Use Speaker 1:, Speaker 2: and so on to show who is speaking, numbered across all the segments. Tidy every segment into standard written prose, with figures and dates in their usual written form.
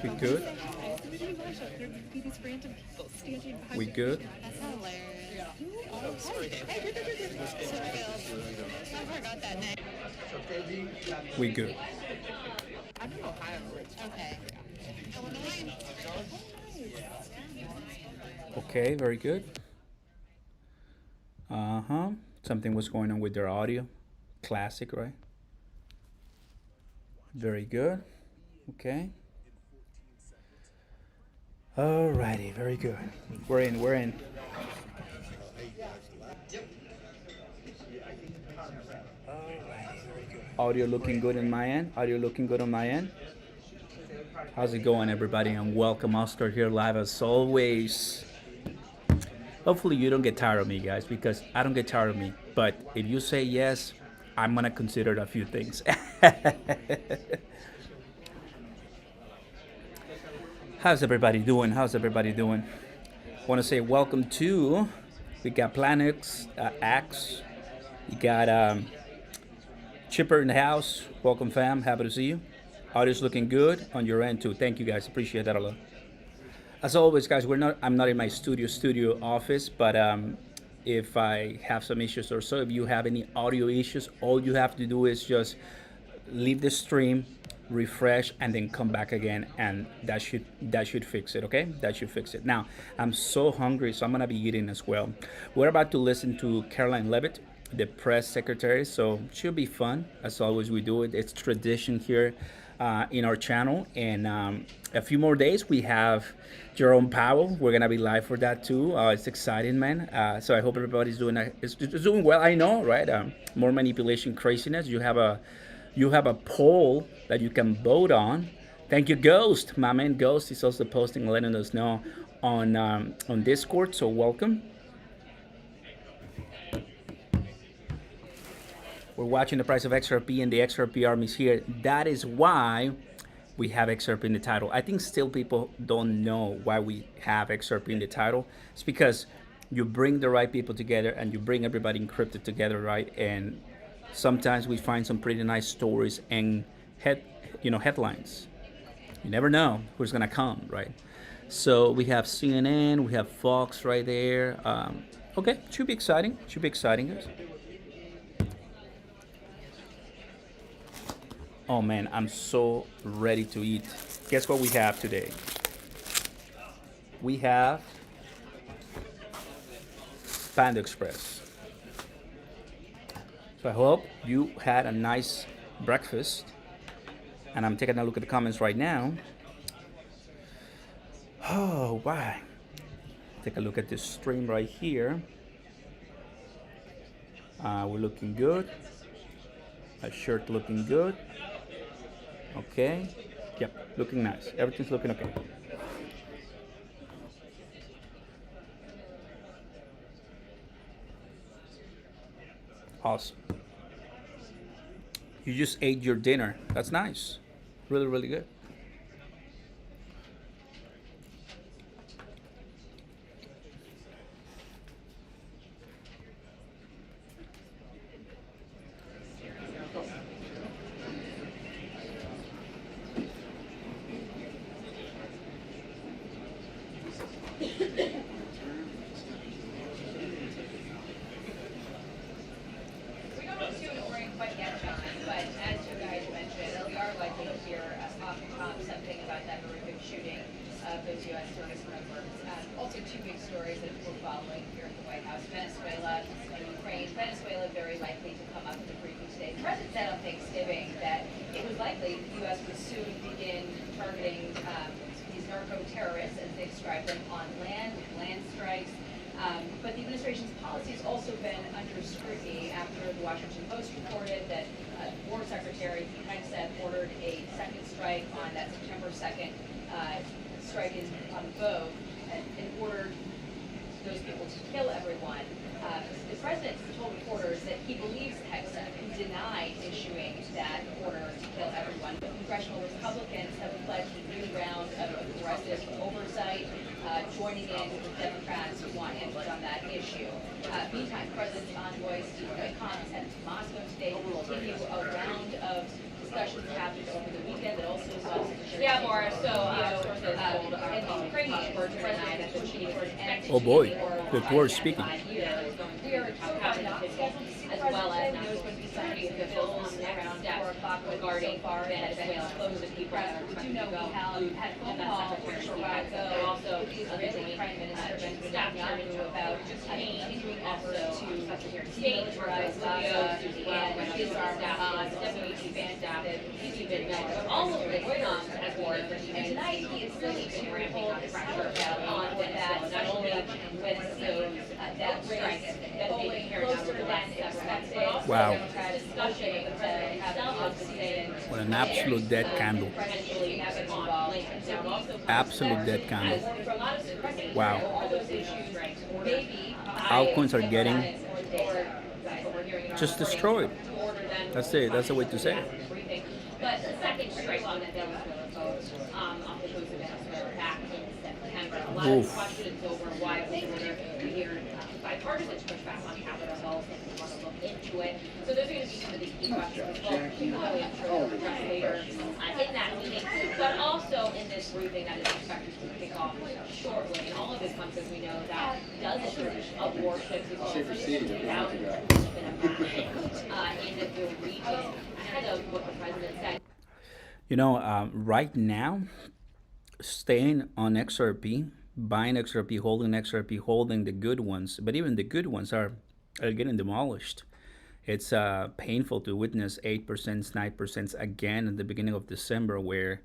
Speaker 1: We good? We good?
Speaker 2: That's hilarious. I forgot that name.
Speaker 1: We good.
Speaker 2: Okay.
Speaker 1: Okay, very good. Uh-huh. Something was going on with their audio. Classic, right? Very good. Okay. Alrighty, very good. We're in, we're in. Audio looking good on my end. Audio looking good on my end. How's it going, everybody? And welcome, Oscar, here live as always. Hopefully you don't get tired of me, guys, because I don't get tired of me. But if you say yes, I'm gonna consider a few things. How's everybody doing? How's everybody doing? Want to say welcome to. We got Planets, Axe. You got Chipper in the house. Welcome, fam. Happy to see you. Audio's looking good on your end too. Thank you, guys. Appreciate that a lot. As always, guys, I'm not in my studio office, but if I have some issues or so, if you have any audio issues, all you have to do is just leave the stream, refresh, and then come back again, and that should fix it. Okay, that should fix it. Now I'm so hungry, so I'm gonna be eating as well. We're about to listen to Caroline Levitt, the press secretary, so it should be fun. As always, we do it. It's tradition here in our channel, and a few more days we have Jerome Powell. We're gonna be live for that too. It's exciting, man. So I hope everybody's doing well. I know, right? More manipulation craziness. You have a poll that you can vote on. Thank you, Ghost. My man Ghost is also posting, letting us know on Discord. So welcome. We're watching the price of XRP, and the XRP army is here. That is why we have XRP in the title. I think still people don't know why we have XRP in the title. It's because you bring the right people together and you bring everybody encrypted together, right? And sometimes we find some pretty nice stories and headlines. You never know who's gonna come, right? So we have CNN, we have Fox right there. Okay, should be exciting. Should be exciting, guys. Oh man, I'm so ready to eat. Guess what we have today? We have Panda Express. So I hope you had a nice breakfast. And I'm taking a look at the comments right now. Oh, wow. Take a look at this stream right here. We're looking good. A shirt looking good. Okay. Yep, looking nice. Everything's looking okay. Awesome. You just ate your dinner. That's nice. Really, really good.
Speaker 3: Yeah, more so in Ukrainian, we're trying to achieve
Speaker 1: Oh boy, the tour is speaking.
Speaker 3: we are cabinet officials as well as national security officials on the next step regarding Venezuela. Those are the people that are expected to go include Defense Secretary Steve, also originally Prime Minister Benjamin Netanyahu about continuing efforts to Secretary of State Marcos Rubio and his staff, Deputy Chief of Staff, Stephen Miller, all of this as war. And tonight he is really been ramping up pressure on that, not only with those that strikes that they've been carried out over the last several months, but also
Speaker 1: Wow.
Speaker 3: discussion with the president himself of the state.
Speaker 1: What an absolute dead candle.
Speaker 3: Potentially having involved.
Speaker 1: Absolute dead candle. Wow.
Speaker 3: All those issues, right? Maybe
Speaker 1: Altcoins are getting just destroyed. That's it. That's the way to say it.
Speaker 3: But the second strike on that was off the coast of Venezuela back in September. A lot of questions over why we hear bipartisan pushback on Capitol Hill, and we want to look into it. So those are going to be some of the key questions. Well, I'm sure we'll address later in that meeting, but also in this briefing that is expected to kick off shortly. And all of this comes as we know that dozens of warships as well as thousands have been amassed in the region ahead of what the president said.
Speaker 1: You know, right now, staying on XRP, buying XRP, holding the good ones, but even the good ones are getting demolished. It's painful to witness 8%, 9% again at the beginning of December, where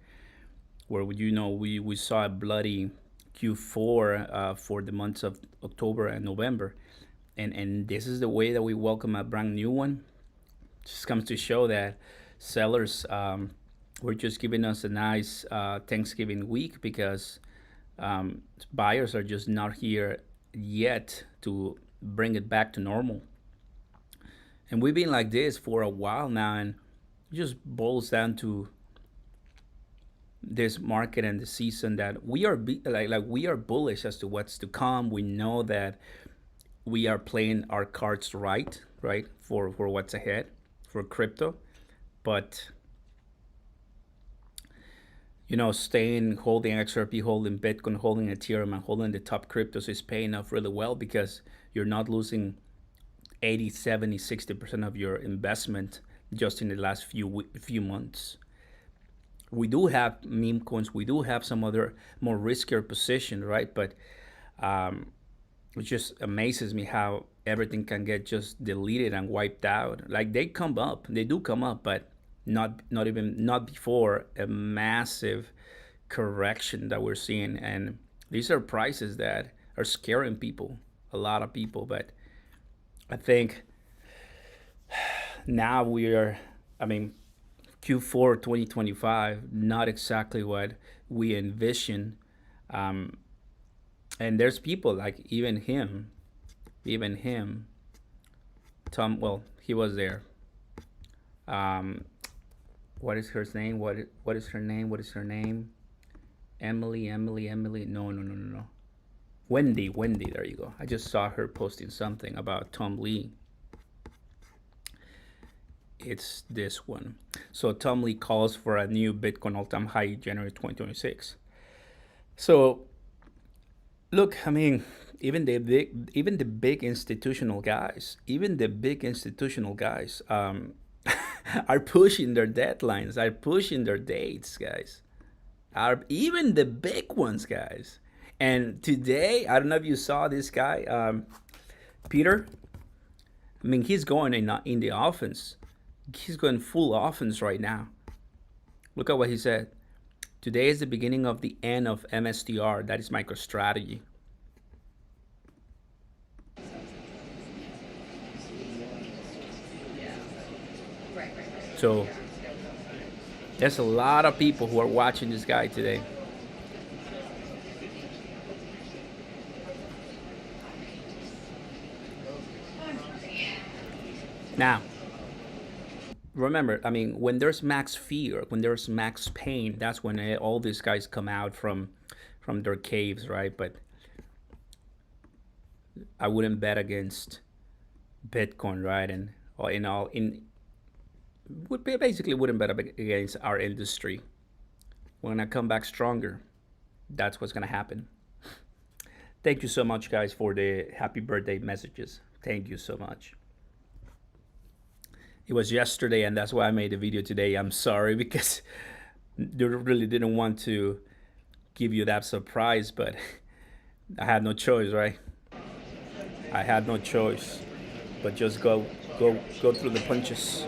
Speaker 1: you know we saw a bloody Q4 for the months of October and November, and this is the way that we welcome a brand new one. Just comes to show that sellers were just giving us a nice Thanksgiving week because buyers are just not here yet to bring it back to normal. And we've been like this for a while now, and it just boils down to this market and the season that we are we are bullish as to what's to come. We know that we are playing our cards right for what's ahead for crypto, but you know, holding XRP, holding Bitcoin, holding Ethereum, and holding the top cryptos is paying off really well because you're not losing 80, 70, 60% of your investment just in the last few months. We do have meme coins. We do have some other more riskier position, right? But it just amazes me how everything can get just deleted and wiped out. Like they do come up, but not before a massive correction that we're seeing. And these are prices that are scaring people, a lot of people. But I think now Q4 2025, not exactly what we envision. And there's people like even him, Tom, well, he was there. What is her name? What is her name? Emily. No. Wendy, there you go. I just saw her posting something about Tom Lee. It's this one. So Tom Lee calls for a new Bitcoin all-time high January 2026. So look, I mean, even the big institutional guys, are pushing their deadlines, are pushing their dates, guys. Are even the big ones, guys. And today, I don't know if you saw this guy, Peter. I mean, he's going in the offense. He's going full offense right now. Look at what he said. Today is the beginning of the end of MSTR. That is MicroStrategy. So there's a lot of people who are watching this guy today. Now, remember, I mean, when there's max fear, when there's max pain, that's when all these guys come out from their caves, right? But I wouldn't bet against Bitcoin, right? And basically wouldn't bet against our industry. We're gonna come back stronger. That's what's gonna happen. Thank you so much, guys, for the happy birthday messages. Thank you so much. It was yesterday, and that's why I made the video today. I'm sorry because they really didn't want to give you that surprise, but I had no choice, right? I had no choice, but just go through the punches.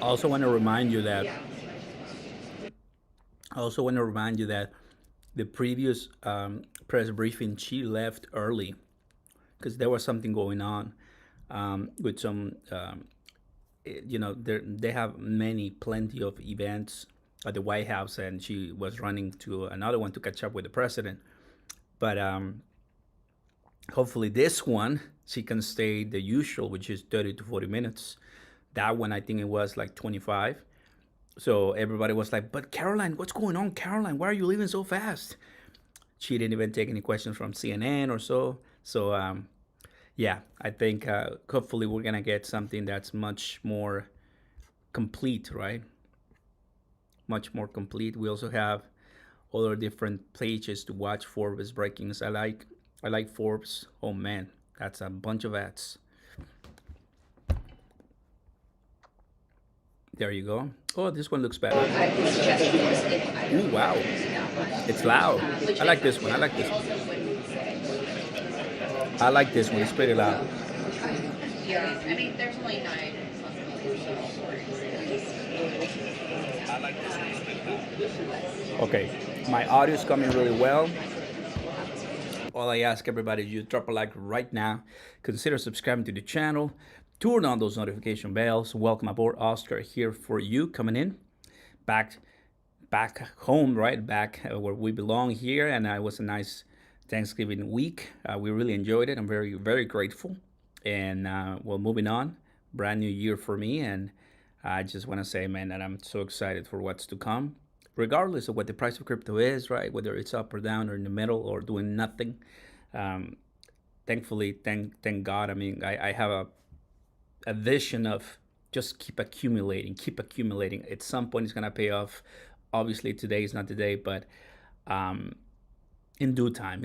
Speaker 1: I also want to remind you that the previous press briefing, she left early because there was something going on with some, they have plenty of events at the White House, and she was running to another one to catch up with the president. But hopefully this one, she can stay the usual, which is 30 to 40 minutes. That one, I think it was like 25. So everybody was like, but Caroline, what's going on? Caroline, why are you leaving so fast? She didn't even take any questions from CNN or so. So, yeah, I think hopefully we're going to get something that's much more complete, right? Much more complete. We also have other different pages to watch. Forbes breakings. I like Forbes. Oh, man, that's a bunch of ads. There you go. Oh, this one looks better. Ooh, wow. It's loud. I like this one. I like this one. It's pretty loud.
Speaker 2: Yeah, I mean, there's only 9.
Speaker 1: Okay, my audio is coming really well. All I ask everybody is you drop a like right now. Consider subscribing to the channel. Turn on those notification bells. Welcome aboard. Oscar here for you, coming in. Back home, right? Back where we belong here. And it was a nice Thanksgiving week. We really enjoyed it. I'm very, very grateful. And well, moving on. Brand new year for me. And I just want to say, man, that I'm so excited for what's to come. Regardless of what the price of crypto is, right? Whether it's up or down or in the middle or doing nothing. Thankfully, thank God. I mean, I have a vision of just keep accumulating. At some point, it's going to pay off. Obviously, today is not the day, but in due time,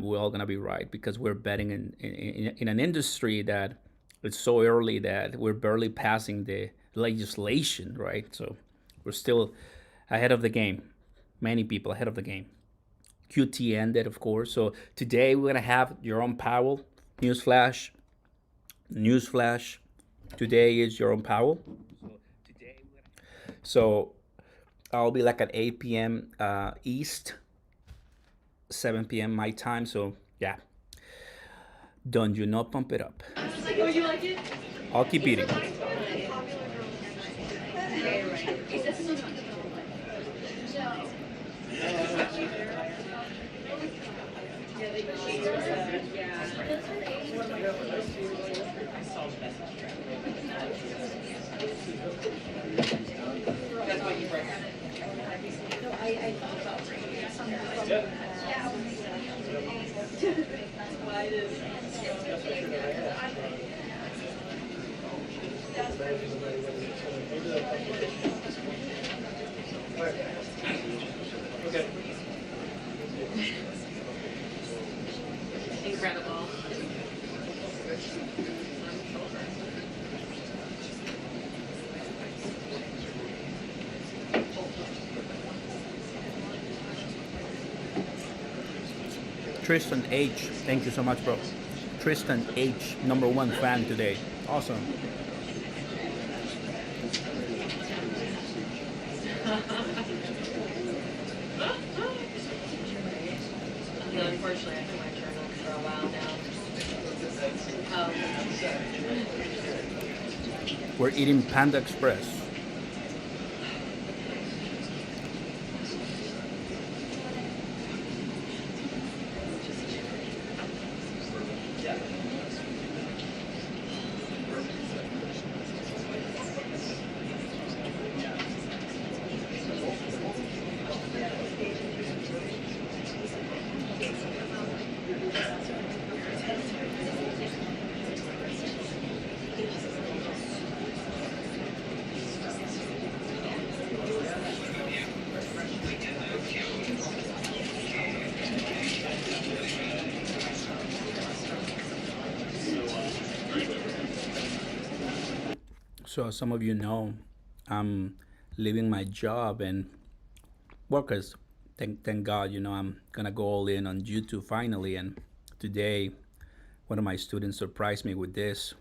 Speaker 1: we're all going to be right because we're betting in an industry that it's so early that we're barely passing the legislation, right? So we're still ahead of the game. Many people ahead of the game. QT ended, of course. So today we're going to have Jerome Powell. Newsflash. Today is Jerome Powell. So I'll be like at 8 p.m. East, 7 p.m. my time. So yeah, don't you not pump it up. I'll keep eating.
Speaker 3: Incredible.
Speaker 1: Tristan H, thank you so much, bro. Tristan H, #1 fan today. Awesome.
Speaker 3: Unfortunately, I've been my journal for a while now.
Speaker 1: We're eating Panda Express. So as some of you know, I'm leaving my job and workers. Thank God, I'm gonna go all in on YouTube finally. And today, one of my students surprised me with this.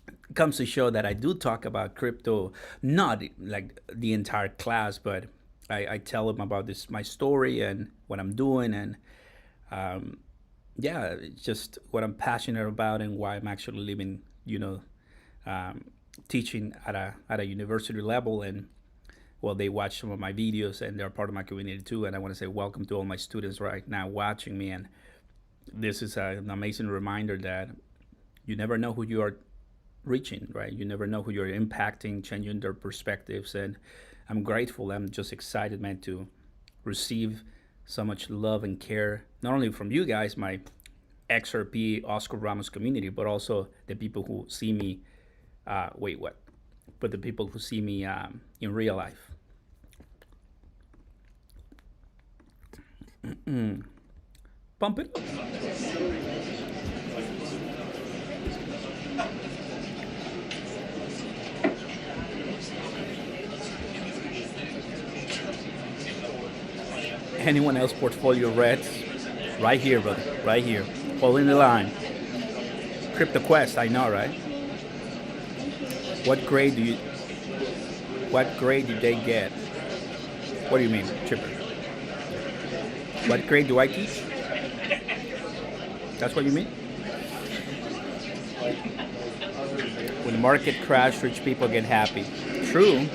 Speaker 1: It comes to show that I do talk about crypto, not like the entire class, but I tell them about my story and what I'm doing, and yeah, it's just what I'm passionate about and why I'm actually living, teaching at a university level. And well, they watch some of my videos and they're part of my community too. And I want to say welcome to all my students right now watching me. And this is an amazing reminder that you never know who you are reaching, right? You never know who you're impacting, changing their perspectives. And I'm grateful. I'm just excited, man, to receive so much love and care, not only from you guys, my XRP Oscar Ramos community, but also the people who see me, but the people who see me in real life. Pump it up. Anyone else portfolio reds? Right here, brother. Right here. Holding the line. Crypto Quest, I know, right? What grade did they get? What do you mean, Chipper? What grade do I teach? That's what you mean? When the market crash, rich people get happy. True.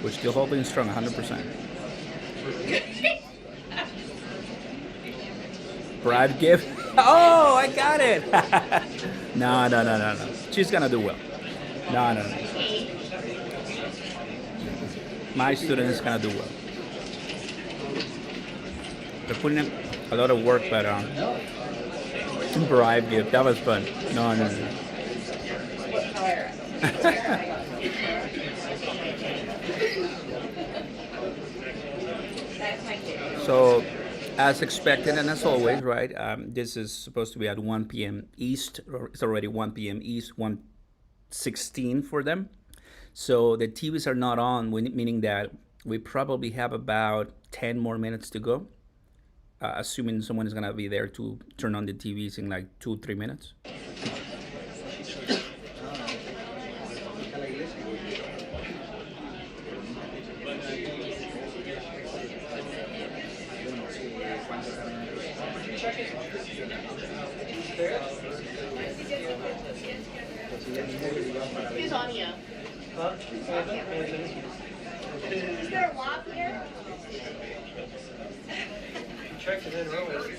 Speaker 1: We're still holding strong, 100%. Bribe gift? Oh, I got it. No. She's gonna do well. No. My student is gonna do well. They're putting in a lot of work, but bribe gift. That was fun. No. So, as expected and as always, right? This is supposed to be at 1 p.m. East, or it's already 1 p.m. East, 1:16 for them. So the TVs are not on, meaning that we probably have about 10 more minutes to go, assuming someone is gonna be there to turn on the TVs in like 2-3 minutes.
Speaker 2: Who's on you? Is there a lock here?
Speaker 4: Checked it in earlier.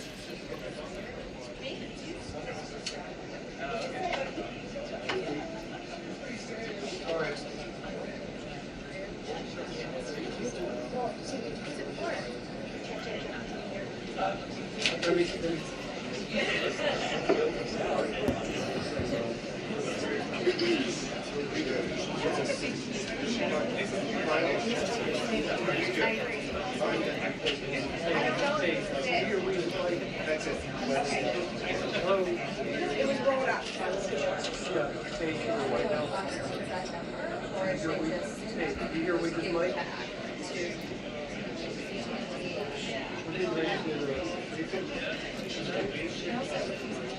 Speaker 2: It was rolled up.
Speaker 4: You hear we just might?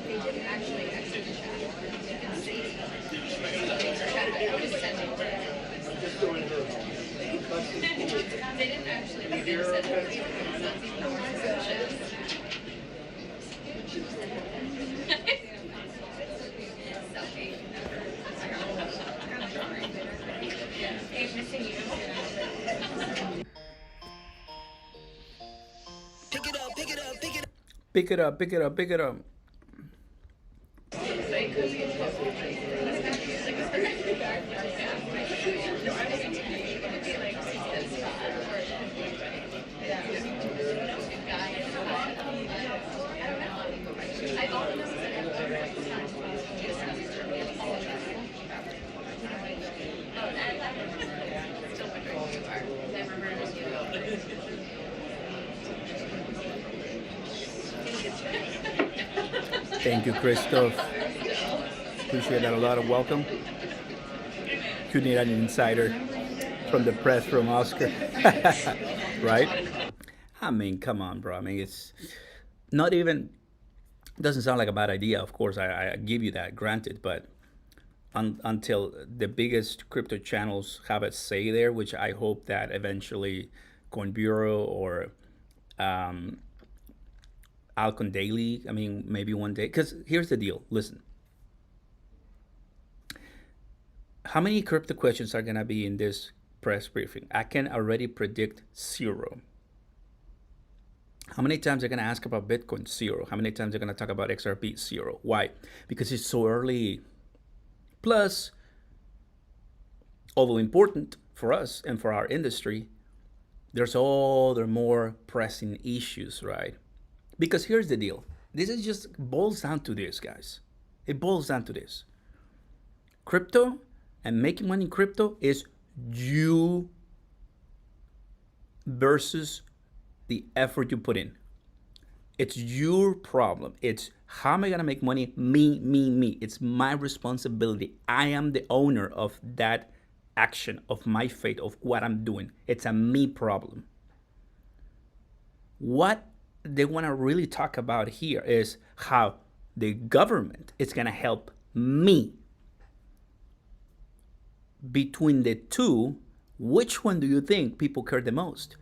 Speaker 2: They didn't actually exit the chat. You can see. I was sending They didn't actually, they just said it was even more suspicious. Selfie. Ain't missing you.
Speaker 1: Pick it up, pick it up, pick it up. Pick it up, pick it up, pick it up. Thank you, Christoph. Appreciate that a lot. Welcome. You need an insider from the press from Oscar. Right? I mean, come on, bro. I mean, it's not even, doesn't sound like a bad idea. Of course, I give you that, granted, but until the biggest crypto channels have a say there, which I hope that eventually Coin Bureau or Alcon Daily, I mean, maybe one day. Because here's the deal. Listen. How many crypto questions are going to be in this press briefing? I can already predict 0. How many times they're going to ask about Bitcoin? 0. How many times they're going to talk about XRP? 0. Why? Because it's so early. Plus, although important for us and for our industry, there's other more pressing issues, right? Because here's the deal. This is just boils down to this, guys. It boils down to this. Crypto and making money in crypto is you versus the effort you put in. It's your problem. It's how am I gonna make money? Me. It's my responsibility. I am the owner of that action, of my fate, of what I'm doing. It's a me problem. What they wanna really talk about here is how the government is gonna help me. Between the two, which one do you think people care the most?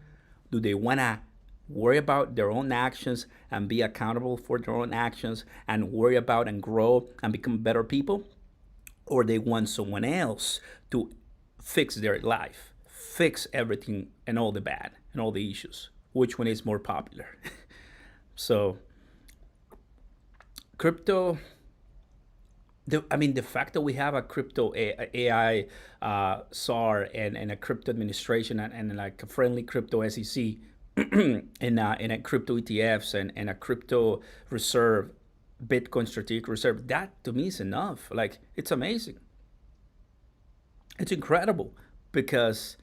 Speaker 1: Do they want to worry about their own actions and be accountable for their own actions and worry about and grow and become better people? Or they want someone else to fix their life, fix everything and all the bad and all the issues? Which one is more popular? So, crypto... the fact that we have a crypto AI SAR and a crypto administration and like a friendly crypto SEC and a crypto ETFs and a crypto reserve, Bitcoin strategic reserve, that to me is enough. Like, it's amazing. It's incredible because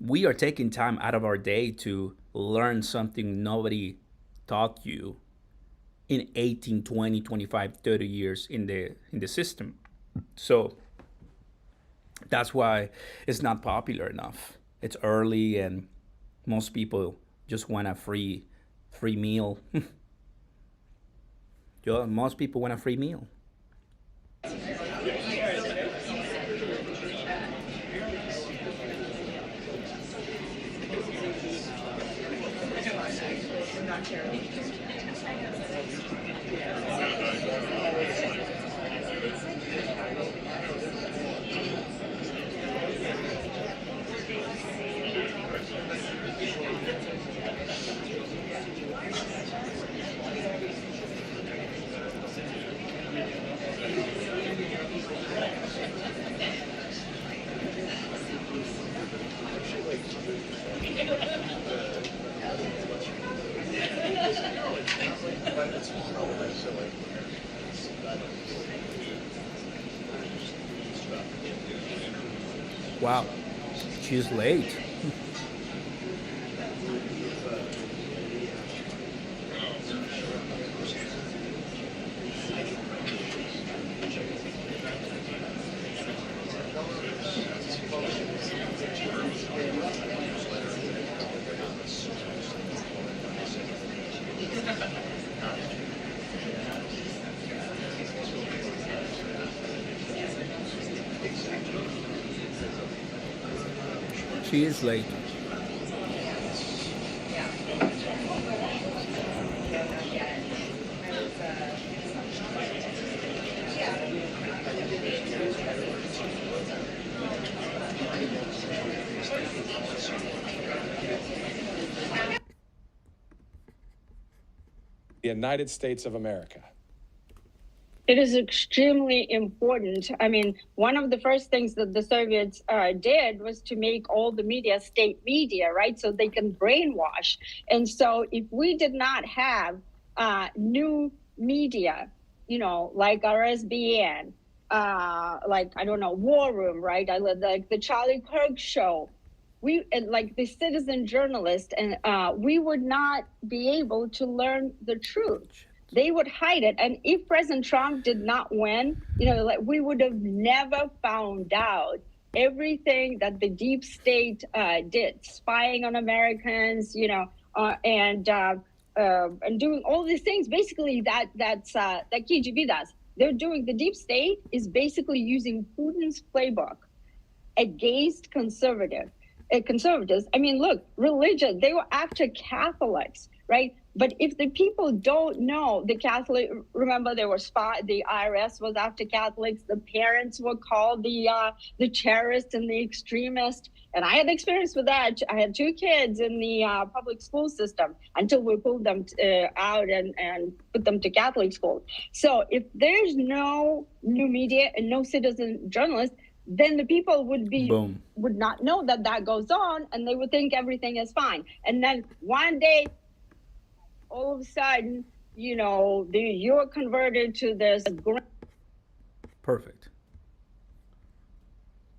Speaker 1: we are taking time out of our day to learn something nobody taught you in 18, 20, 25, 30 years in the system. So that's why it's not popular enough. It's early and most people just want a free meal. Most people want a free meal. Wow, she's late. She is late.
Speaker 5: The United States of America.
Speaker 6: It is extremely important. I mean, one of the first things that the Soviets did was to make all the media state media, right? So they can brainwash. And so if we did not have new media, you know, like RSBN, like, I don't know, War Room, right? Like the Charlie Kirk show, like the citizen journalist, and we would not be able to learn the truth. They would hide it. And if President Trump did not win, you know, like, we would have never found out everything that the deep state did, spying on Americans, you know, and doing all these things. Basically, that KGB does. They're doing, the deep state is basically using Putin's playbook against conservatives. I mean, look, religion, they were after Catholics, right? But if the people don't know the Catholic, remember they were the IRS was after Catholics, the parents were called the terrorists and the extremists. And I had experience with that. I had 2 kids in the public school system until we pulled them out and put them to Catholic school. So if there's no new media and no citizen journalists, then the people would not know that goes on, and they would think everything is fine. And then one day, all of a sudden, you know, you're converted to this.
Speaker 1: Perfect.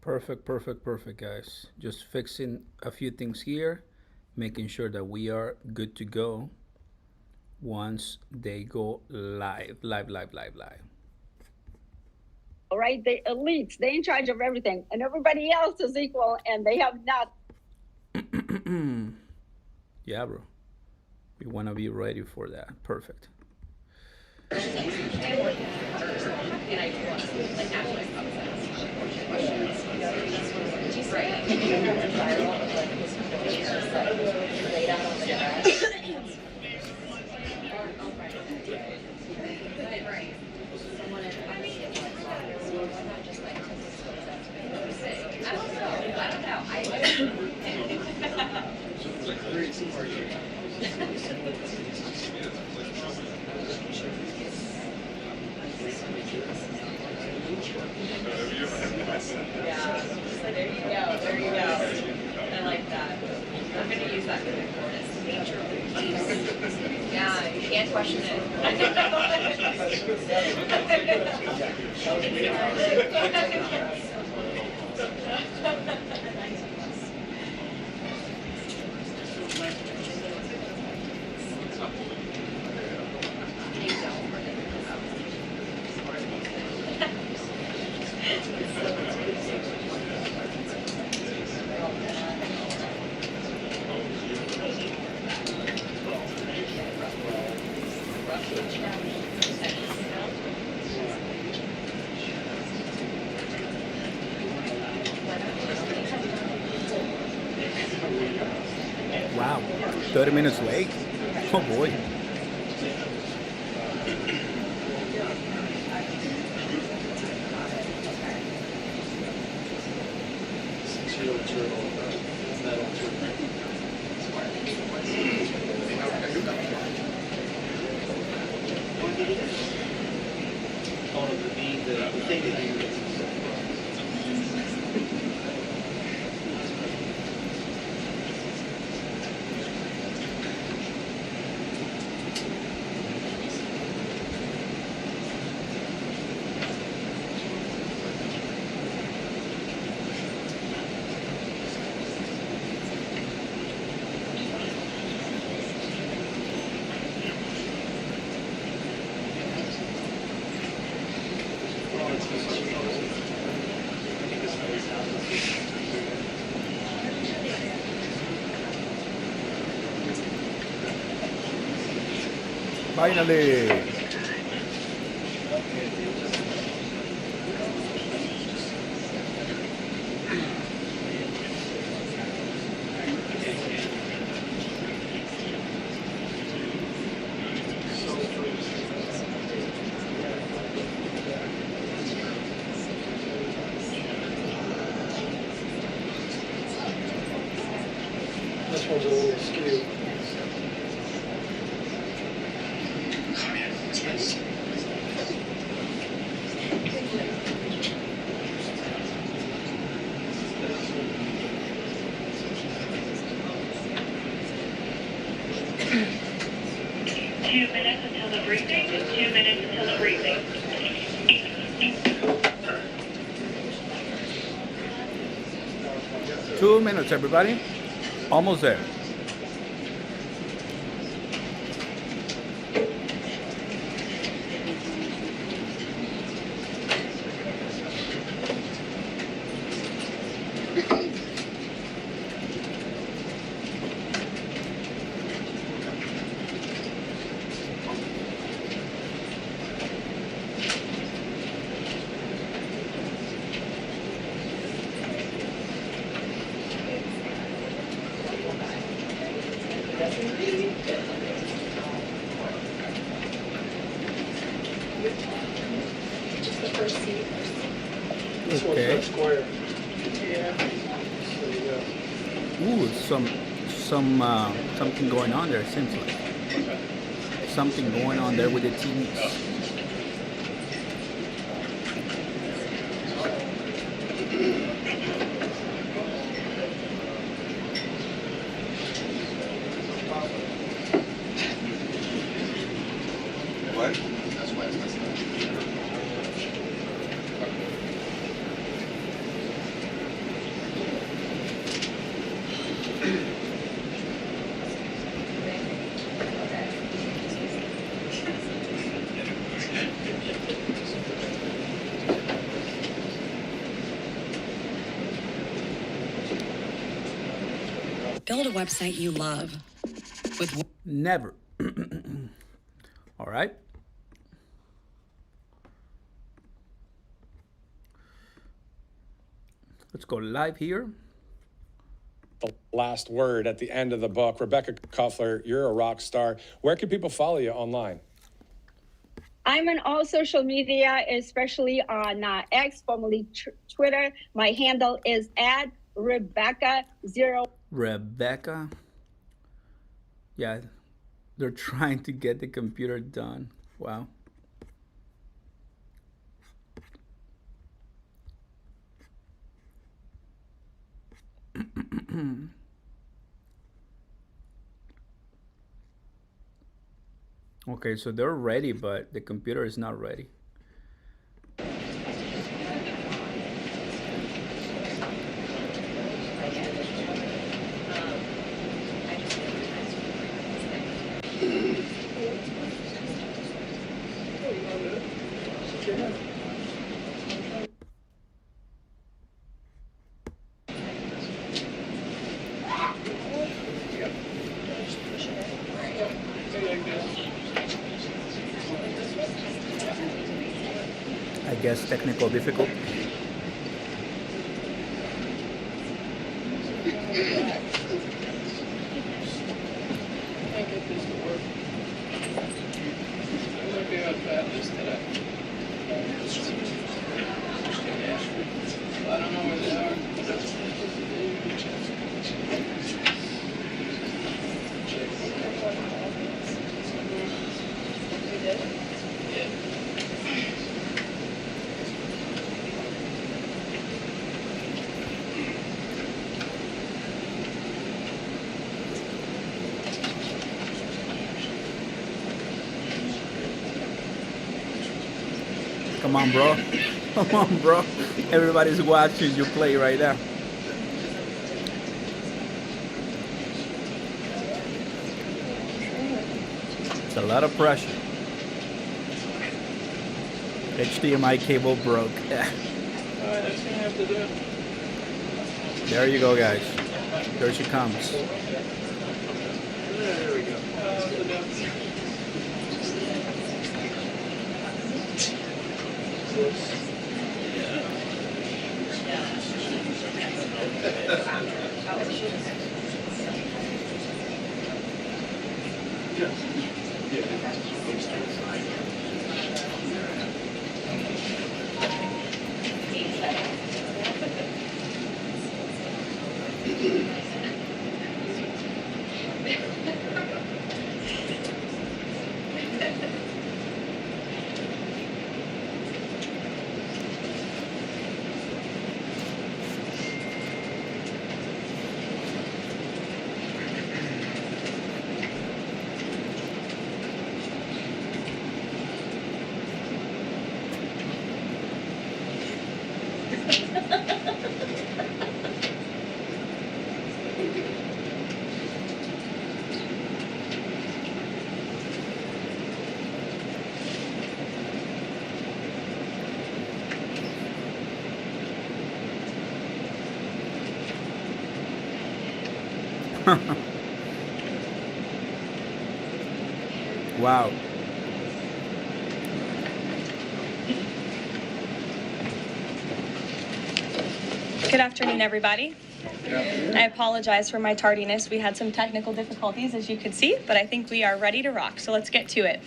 Speaker 1: Perfect, guys. Just fixing a few things here, making sure that we are good to go once they go live.
Speaker 6: All right, the elites, they're in charge of everything, and everybody else is equal, and they have nothing.
Speaker 1: Yeah, bro. We want to be ready for that. Perfect.
Speaker 2: There you go. I like that. I'm going to use that moving forward. It's the nature of the beast. Yeah, you can't question it.
Speaker 1: Wow, 30 minutes late. Oh boy. Finally.
Speaker 4: one's a little skewed.
Speaker 7: 2 minutes until the briefing. 2 minutes until the briefing.
Speaker 1: Two minutes, everybody. Almost there.
Speaker 6: Just the first seat.
Speaker 4: This one's
Speaker 1: Okay.
Speaker 4: not square.
Speaker 6: Yeah.
Speaker 4: So you got
Speaker 1: Ooh, something going on there. Seems like something going on there with the TVs.
Speaker 8: Build a website you love with
Speaker 1: Never. All right. Let's go live here.
Speaker 5: The last word at the end of the book. Rebecca Kuffler, you're a rock star. Where can people follow you online?
Speaker 6: I'm on all social media, especially on X, formerly Twitter. My handle is @Rebecca0.
Speaker 1: Rebecca. Yeah, they're trying to get the computer done. Wow. Okay, so they're ready, but the computer is not ready. I guess technical difficulty. Come on, bro. Come on, bro. Everybody's watching you play right now. It's a lot of pressure. HDMI cable broke.
Speaker 4: that's gonna have to do.
Speaker 1: There you go, guys. There she comes.
Speaker 4: There we go.
Speaker 1: Wow.
Speaker 9: Good afternoon, everybody. I apologize for my tardiness. We had some technical difficulties, as you could see, but I think we are ready to rock, so let's get to it.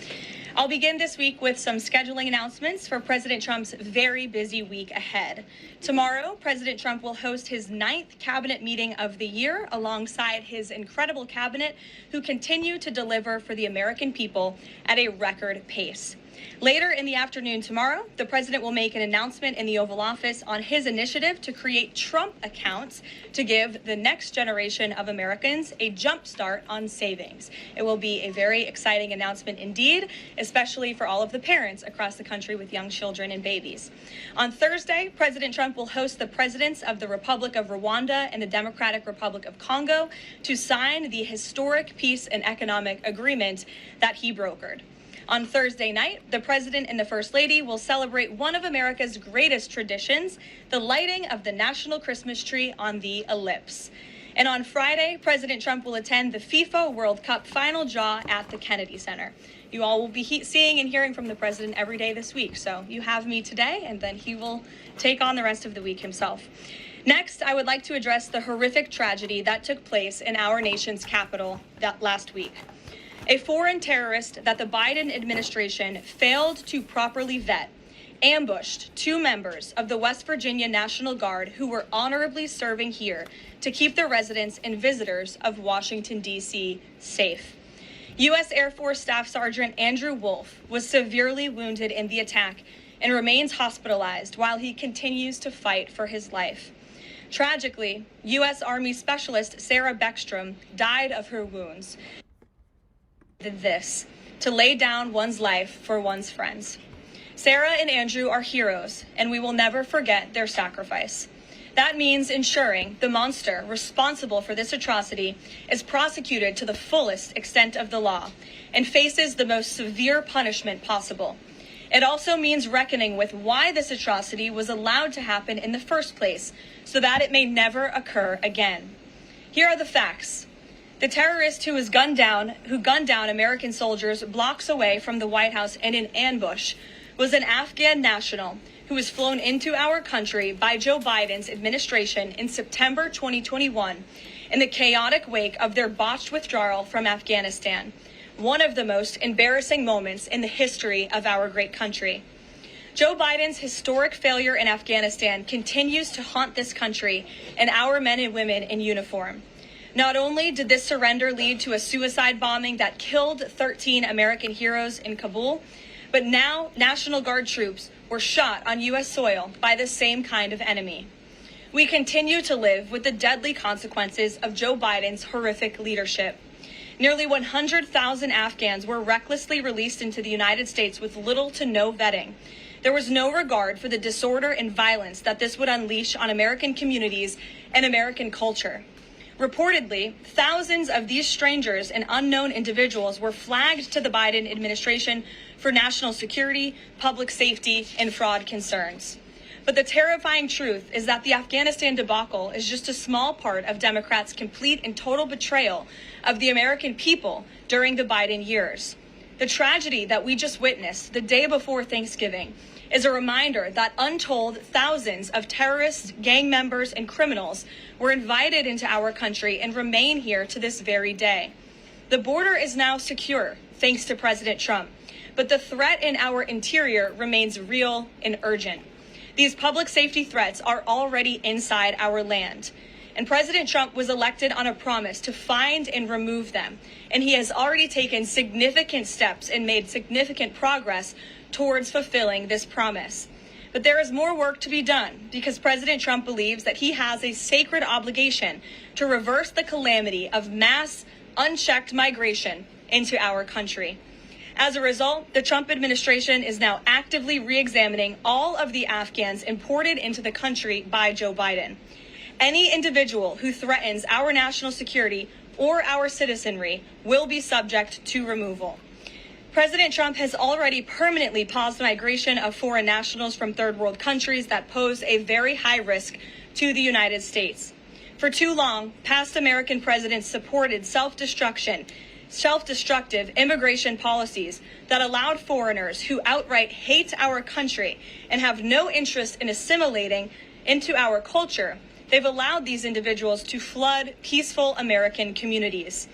Speaker 9: I'll begin this week with some scheduling announcements for President Trump's very busy week ahead. Tomorrow, President Trump will host his 9th cabinet meeting of the year alongside his incredible cabinet, who continue to deliver for the American people at a record pace. Later in the afternoon tomorrow, the president will make an announcement in the Oval Office on his initiative to create Trump accounts to give the next generation of Americans a jump start on savings. It will be a very exciting announcement indeed, especially for all of the parents across the country with young children and babies. On Thursday, President Trump will host the presidents of the Republic of Rwanda and the Democratic Republic of Congo to sign the historic peace and economic agreement that he brokered. On Thursday night, the President and the First Lady will celebrate one of America's greatest traditions, the lighting of the National Christmas Tree on the Ellipse. And on Friday, President Trump will attend the FIFA World Cup final draw at the Kennedy Center. You all will be seeing and hearing from the President every day this week, so you have me today, and then he will take on the rest of the week himself. Next, I would like to address the horrific tragedy that took place in our nation's capital last week. A foreign terrorist that the Biden administration failed to properly vet ambushed 2 members of the West Virginia National Guard who were honorably serving here to keep the residents and visitors of Washington, D.C. safe. U.S. Air Force Staff Sergeant Andrew Wolf was severely wounded in the attack and remains hospitalized while he continues to fight for his life. Tragically, U.S. Army Specialist Sarah Beckstrom died of her wounds. This to lay down one's life for one's friends. Sarah and Andrew are heroes, and we will never forget their sacrifice. That means ensuring the monster responsible for this atrocity is prosecuted to the fullest extent of the law and faces the most severe punishment possible. It also means reckoning with why this atrocity was allowed to happen in the first place, so that it may never occur again. Here are the facts. The terrorist who gunned down American soldiers blocks away from the White House in an ambush was an Afghan national who was flown into our country by Joe Biden's administration in September 2021 in the chaotic wake of their botched withdrawal from Afghanistan, one of the most embarrassing moments in the history of our great country. Joe Biden's historic failure in Afghanistan continues to haunt this country and our men and women in uniform. Not only did this surrender lead to a suicide bombing that killed 13 American heroes in Kabul, but now National Guard troops were shot on U.S. soil by the same kind of enemy. We continue to live with the deadly consequences of Joe Biden's horrific leadership. Nearly 100,000 Afghans were recklessly released into the United States with little to no vetting. There was no regard for the disorder and violence that this would unleash on American communities and American culture. Reportedly, thousands of these strangers and unknown individuals were flagged to the Biden administration for national security, public safety, and fraud concerns. But the terrifying truth is that the Afghanistan debacle is just a small part of Democrats' complete and total betrayal of the American people during the Biden years. The tragedy that we just witnessed the day before Thanksgiving is a reminder that untold thousands of terrorists, gang members, and criminals were invited into our country and remain here to this very day. The border is now secure, thanks to President Trump, but the threat in our interior remains real and urgent. These public safety threats are already inside our land, and President Trump was elected on a promise to find and remove them, and he has already taken significant steps and made significant progress towards fulfilling this promise. But there is more work to be done because President Trump believes that he has a sacred obligation to reverse the calamity of mass, unchecked migration into our country. As a result, the Trump administration is now actively re-examining all of the Afghans imported into the country by Joe Biden. Any individual who threatens our national security or our citizenry will be subject to removal. President Trump has already permanently paused migration of foreign nationals from third world countries that pose a very high risk to the United States. For too long, past American presidents supported self-destructive immigration policies that allowed foreigners who outright hate our country and have no interest in assimilating into our culture. They've allowed these individuals to flood peaceful American communities.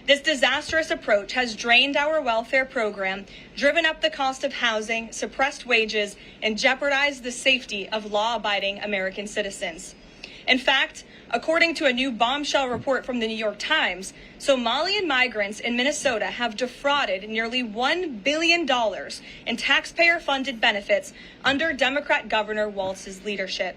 Speaker 9: This disastrous approach has drained our welfare program, driven up the cost of housing, suppressed wages, and jeopardized the safety of law-abiding American citizens. In fact, according to a new bombshell report from the New York Times, Somalian migrants in Minnesota have defrauded nearly $1 billion in taxpayer-funded benefits under Democrat Governor Walz's leadership.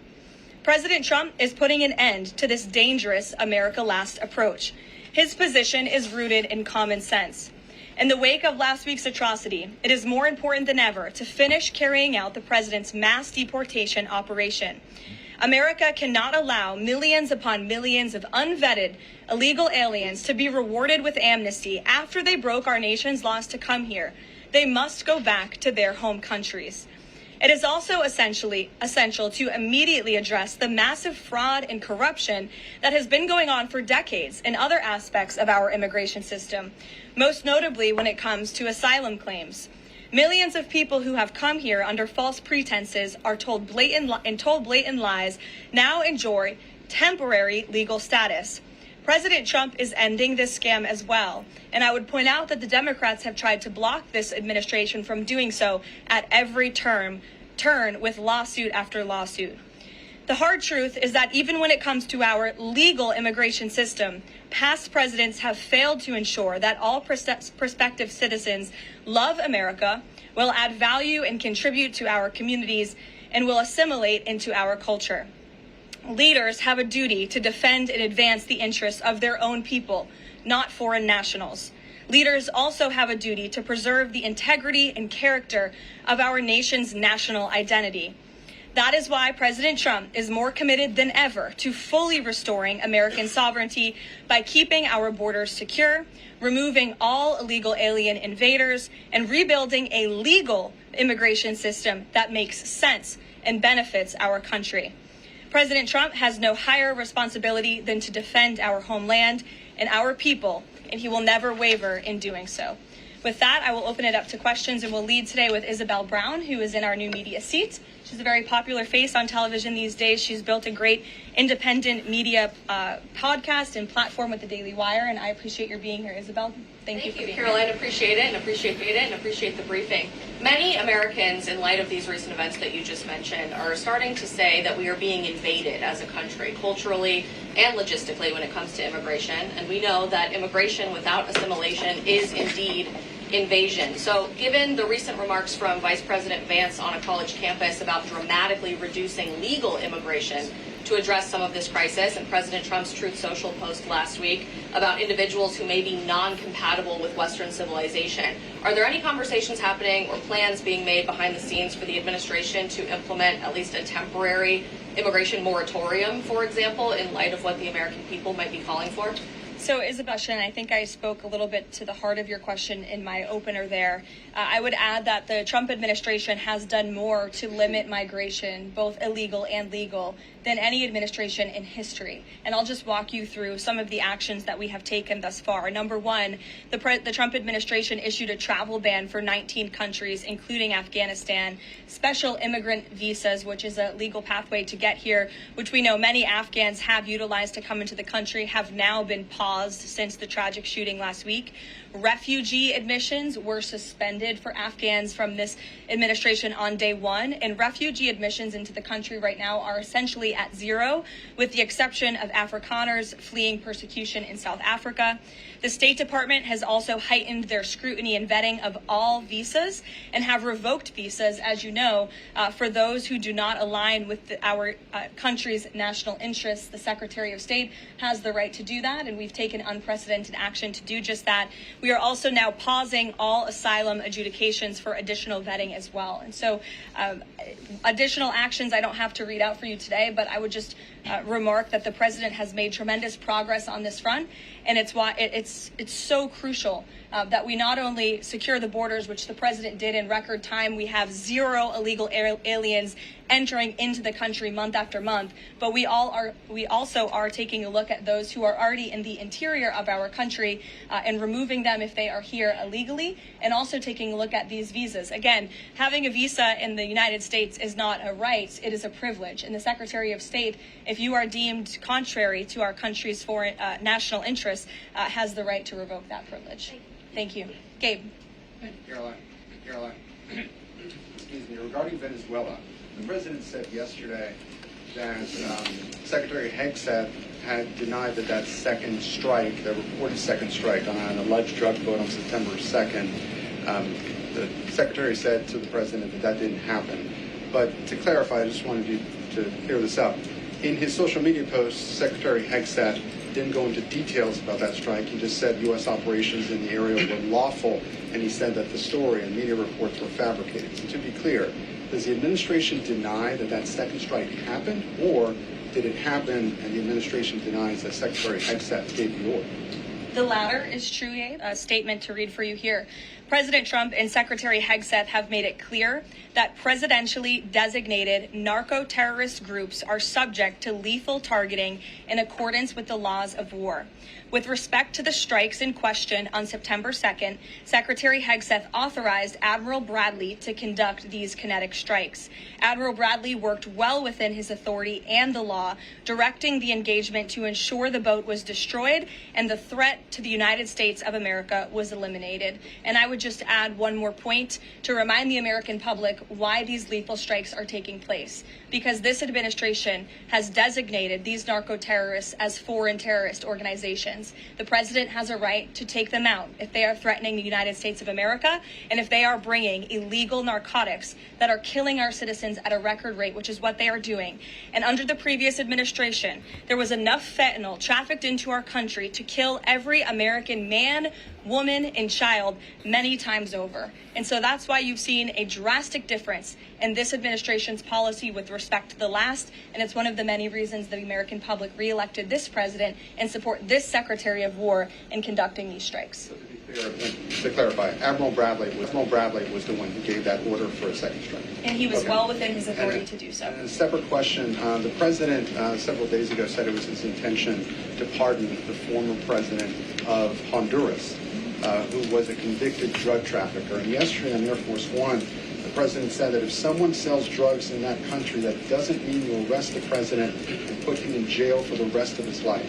Speaker 9: President Trump is putting an end to this dangerous America Last approach. His position is rooted in common sense. In the wake of last week's atrocity, it is more important than ever to finish carrying out the president's mass deportation operation. America cannot allow millions upon millions of unvetted illegal aliens to be rewarded with amnesty after they broke our nation's laws to come here. They must go back to their home countries. It is also essential to immediately address the massive fraud and corruption that has been going on for decades in other aspects of our immigration system, most notably when it comes to asylum claims. Millions of people who have come here under false pretenses are told blatant lies now enjoy temporary legal status. President Trump is ending this scam as well, and I would point out that the Democrats have tried to block this administration from doing so at every turn with lawsuit after lawsuit. The hard truth is that even when it comes to our legal immigration system, past presidents have failed to ensure that all prospective citizens love America, will add value and contribute to our communities, and will assimilate into our culture. Leaders have a duty to defend and advance the interests of their own people, not foreign nationals. Leaders also have a duty to preserve the integrity and character of our nation's national identity. That is why President Trump is more committed than ever to fully restoring American sovereignty by keeping our borders secure, removing all illegal alien invaders, and rebuilding a legal immigration system that makes sense and benefits our country. President Trump has no higher responsibility than to defend our homeland and our people, and he will never waver in doing so. With that, I will open it up to questions, and we'll lead today with Isabel Brown, who is in our new media seat. She's a very popular face on television these days. She's built a great independent media podcast and platform with the Daily Wire, and I appreciate your being here, Isabel. Thank you for being
Speaker 2: Caroline.
Speaker 9: here.
Speaker 2: Appreciate it, and appreciate the briefing. Many Americans, in light of these recent events that you just mentioned, are starting to say that we are being invaded as a country, culturally and logistically, when it comes to immigration. And we know that immigration without assimilation is indeed invasion. So given the recent remarks from Vice President Vance on a college campus about dramatically reducing legal immigration to address some of this crisis, and President Trump's Truth Social post last week about individuals who may be non-compatible with Western civilization, are there any conversations happening or plans being made behind the scenes for the administration to implement at least a temporary immigration moratorium, for example, in light of what the American people might be calling for?
Speaker 9: So, Isabel, and I think I spoke a little bit to the heart of your question in my opener there. I would add that the Trump administration has done more to limit migration, both illegal and legal, than any administration in history. And I'll just walk you through some of the actions that we have taken thus far. Number one, the Trump administration issued a travel ban for 19 countries, including Afghanistan, special immigrant visas, which is a legal pathway to get here, which we know many Afghans have utilized to come into the country, have now been paused since the tragic shooting last week. Refugee admissions were suspended for Afghans from this administration on day one, and refugee admissions into the country right now are essentially at zero, with the exception of Afrikaners fleeing persecution in South Africa. The State Department has also heightened their scrutiny and vetting of all visas and have revoked visas, as you know, for those who do not align with our country's national interests. The Secretary of State has the right to do that, and we've taken unprecedented action to do just that. We are also now pausing all asylum adjudications for additional vetting as well. And so additional actions I don't have to read out for you today, but I would just remark that the president has made tremendous progress on this front, and it's why it's so crucial that we not only secure the borders, which the president did in record time. We have 0 illegal aliens entering into the country month after month, but we also are taking a look at those who are already in the interior of our country and removing them if they are here illegally, and also taking a look at these visas. Again, having a visa in the United States is not a right, it is a privilege. And the Secretary of State, if you are deemed contrary to our country's foreign national interests, has the right to revoke that privilege. Thank you. Gabe.
Speaker 10: Caroline, excuse me, regarding Venezuela, the president said yesterday that Secretary Hegseth had denied that second strike, the reported second strike on an alleged drug vote on September 2nd, the secretary said to the president that didn't happen. But to clarify, I just wanted you to clear this up. In his social media post, Secretary Hegseth didn't go into details about that strike. He just said U.S. operations in the area were lawful, and he said that the story and media reports were fabricated. So to be clear, does the administration deny that second strike happened, or did it happen and the administration denies that Secretary Hegseth gave the order?
Speaker 9: The latter is true, Gabe. A statement to read for you here. President Trump and Secretary Hegseth have made it clear that presidentially designated narco-terrorist groups are subject to lethal targeting in accordance with the laws of war. With respect to the strikes in question on September 2nd, Secretary Hegseth authorized Admiral Bradley to conduct these kinetic strikes. Admiral Bradley worked well within his authority and the law, directing the engagement to ensure the boat was destroyed and the threat to the United States of America was eliminated. And I would just add one more point to remind the American public why these lethal strikes are taking place. Because this administration has designated these narco-terrorists as foreign terrorist organizations. The president has a right to take them out if they are threatening the United States of America and if they are bringing illegal narcotics that are killing our citizens at a record rate, which is what they are doing. And under the previous administration, there was enough fentanyl trafficked into our country to kill every American man, woman, and child many times over. And so that's why you've seen a drastic difference in this administration's policy with respect to the last, and it's one of the many reasons the American public reelected this president and support this Secretary of War in conducting these strikes.
Speaker 10: So to clarify, Admiral Bradley was the one who gave that order for a second strike.
Speaker 9: And he was well within his authority to do so.
Speaker 10: And a separate question, the president several days ago said it was his intention to pardon the former president of Honduras, who was a convicted drug trafficker. And yesterday on Air Force One, the president said that if someone sells drugs in that country, that doesn't mean you arrest the president and put him in jail for the rest of his life.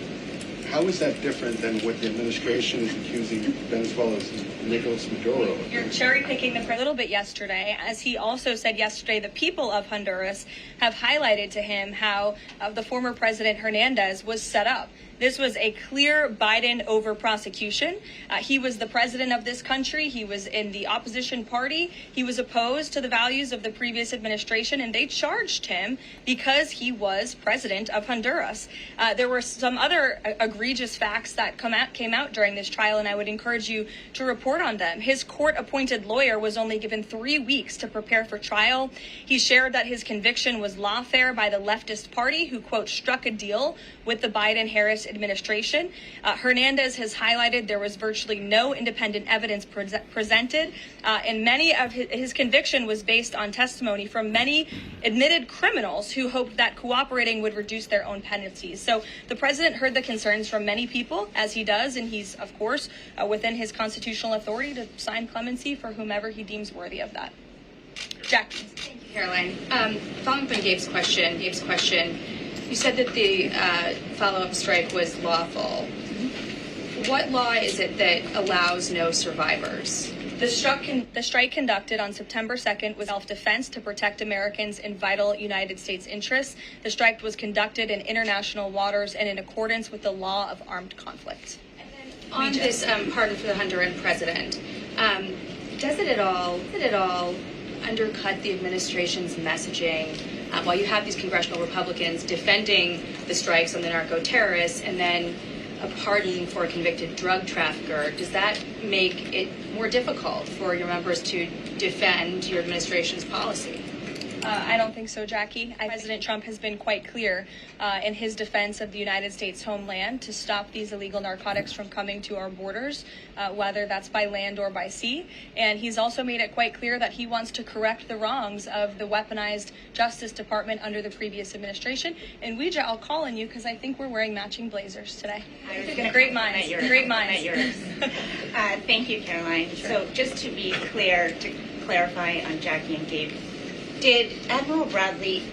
Speaker 10: How is that different than what the administration is accusing Venezuela's Nicolas Maduro of?
Speaker 9: You're cherry-picking the a little bit yesterday, as he also said yesterday the people of Honduras have highlighted to him how the former President Hernandez was set up. This was a clear Biden over prosecution. He was the president of this country. He was in the opposition party. He was opposed to the values of the previous administration, and they charged him because he was president of Honduras. There were some other egregious facts that came out during this trial, and I would encourage you to report on them. His court-appointed lawyer was only given 3 weeks to prepare for trial. He shared that his conviction was lawfare by the leftist party, who, quote, struck a deal with the Biden-Harris administration. Hernandez has highlighted there was virtually no independent evidence presented, and many of his conviction was based on testimony from many admitted criminals who hoped that cooperating would reduce their own penalties. So the president heard the concerns from many people, as he does, and he's, of course, within his constitutional authority to sign clemency for whomever he deems worthy of that. Jack.
Speaker 2: Thank you, Caroline. Following up on Gabe's question, you said that the follow-up strike was lawful. What law is it that allows no survivors?
Speaker 9: The strike conducted on September 2nd was self-defense to protect Americans in vital United States interests. The strike was conducted in international waters and in accordance with the law of armed conflict.
Speaker 2: And then on this pardon for the Honduran president, does it at all undercut the administration's messaging while you have these congressional Republicans defending the strikes on the narco-terrorists and then a pardon for a convicted drug trafficker, does that make it more difficult for your members to defend your administration's policy?
Speaker 9: I don't think so, Jackie. President Trump has been quite clear in his defense of the United States homeland to stop these illegal narcotics from coming to our borders, whether that's by land or by sea. And he's also made it quite clear that he wants to correct the wrongs of the weaponized Justice Department under the previous administration. And Ouija, I'll call on you because I think we're wearing matching blazers today. Great minds. Great minds.
Speaker 11: Thank you, Caroline. Sure. So just to be clear, to clarify on Jackie and Gabe, did Admiral Bradley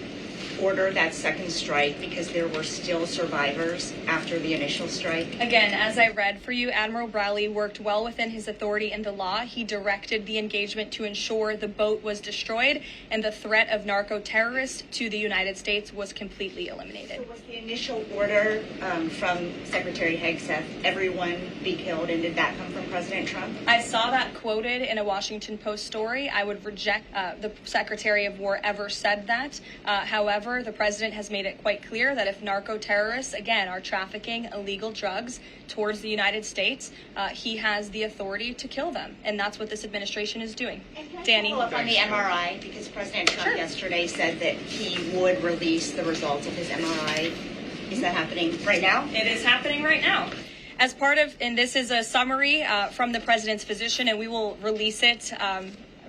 Speaker 11: order that second strike because there were still survivors after the initial strike?
Speaker 9: Again, as I read for you, Admiral Bradley worked well within his authority in the law. He directed the engagement to ensure the boat was destroyed and the threat of narco-terrorists to the United States was completely eliminated.
Speaker 11: So was the initial order from Secretary Hegseth, everyone be killed, and did that come from President Trump?
Speaker 9: I saw that quoted in a Washington Post story. I would reject the Secretary of War ever said that. However, the president has made it quite clear that if narco-terrorists, again, are trafficking illegal drugs towards the United States, he has the authority to kill them. And that's what this administration is doing. Danny?
Speaker 11: Follow up on the MRI, because President Trump yesterday said that he would release the results of his MRI. Is that happening right now?
Speaker 9: It is happening right now. As part of, and this is a summary from the president's physician, and we will release it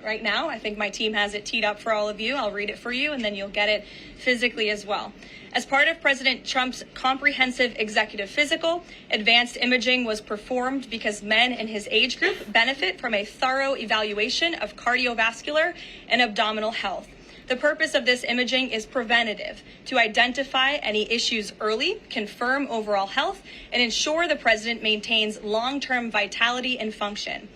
Speaker 9: right now. I think my team has it teed up for all of you. I'll read it for you, and then you'll get it physically as well. As part of President Trump's comprehensive executive physical, advanced imaging was performed because men in his age group benefit from a thorough evaluation of cardiovascular and abdominal health. The purpose of this imaging is preventative, to identify any issues early, confirm overall health, and ensure the president maintains long-term vitality and function.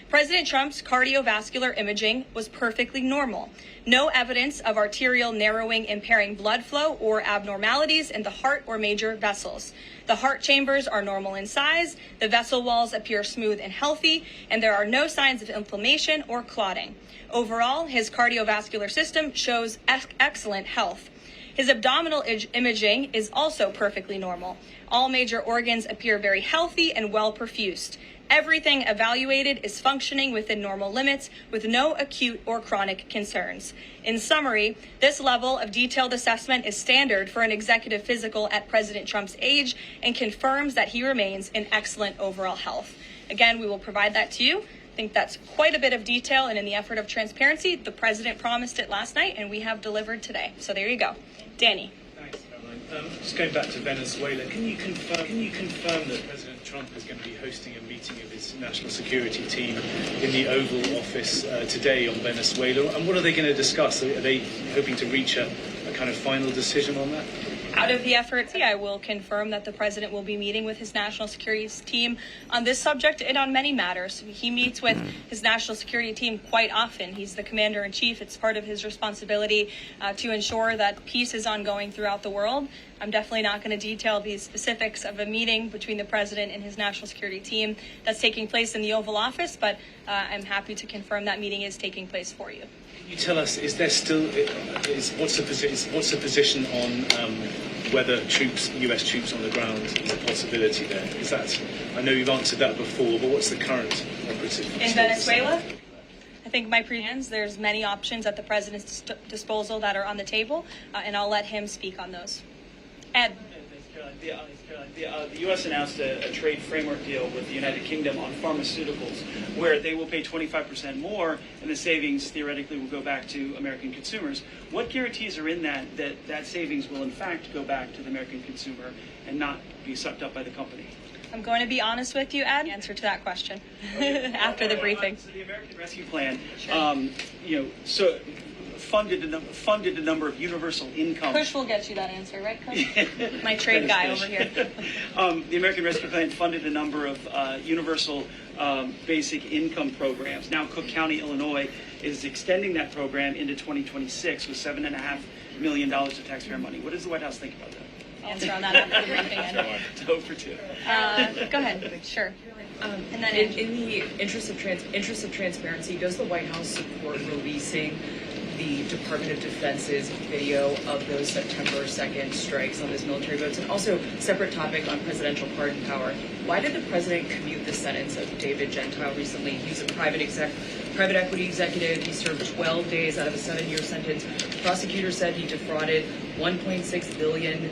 Speaker 9: President Trump's cardiovascular imaging was perfectly normal. No evidence of arterial narrowing impairing blood flow or abnormalities in the heart or major vessels. The heart chambers are normal in size, the vessel walls appear smooth and healthy, and there are no signs of inflammation or clotting. Overall, his cardiovascular system shows excellent health. His abdominal imaging is also perfectly normal. All major organs appear very healthy and well perfused. Everything evaluated is functioning within normal limits with no acute or chronic concerns. In summary, this level of detailed assessment is standard for an executive physical at President Trump's age and confirms that he remains in excellent overall health. Again, we will provide that to you. I think that's quite a bit of detail, and in the effort of transparency, the president promised it last night, and we have delivered today. So there you go. Danny.
Speaker 12: Thanks, Caroline. Just going back to Venezuela, can you confirm that President Trump is going to be hosting a meeting of his national security team in the Oval Office today on Venezuela? And what are they going to discuss? Are they hoping to reach a kind of final decision on that?
Speaker 9: Out of the effort, I will confirm that the president will be meeting with his national security team on this subject and on many matters. He meets with his national security team quite often. He's the commander-in-chief. It's part of his responsibility to ensure that peace is ongoing throughout the world. I'm definitely not going to detail the specifics of a meeting between the president and his national security team that's taking place in the Oval Office, but I'm happy to confirm that meeting is taking place for you.
Speaker 12: Can you tell us, is there still, what's the position on whether US troops on the ground is a possibility there? Is that, I know you've answered that before, but what's the current operative?
Speaker 9: In Venezuela? I think my plans, there's many options at the president's disposal that are on the table, and I'll let him speak on those. Ed.
Speaker 13: The U.S. announced a trade framework deal with the United Kingdom on pharmaceuticals, where they will pay 25% more, and the savings theoretically will go back to American consumers. What guarantees are in that savings will in fact go back to the American consumer and not be sucked up by the company?
Speaker 9: I'm going to be honest with you, Ed. Answer to that question after the briefing.
Speaker 13: So the American Rescue Plan, funded a number of universal income.
Speaker 9: Kush will get you that answer, right, Kush? My trade guy over here.
Speaker 13: The American Rescue Plan funded a number of universal basic income programs. Now Cook County, Illinois is extending that program into 2026 with $7.5 million of taxpayer money. What does the White House think about that?
Speaker 9: Answer on that after the briefing.
Speaker 13: It's over to.
Speaker 9: Go ahead. Sure.
Speaker 14: And then in the interest of transparency, does the White House support releasing the Department of Defense's video of those September 2nd strikes on those military boats? And also, separate topic on presidential pardon power. Why did the president commute the sentence of David Gentile recently? He's a private equity executive. He served 12 days out of a 7-year sentence. Prosecutors said he defrauded $1.6 billion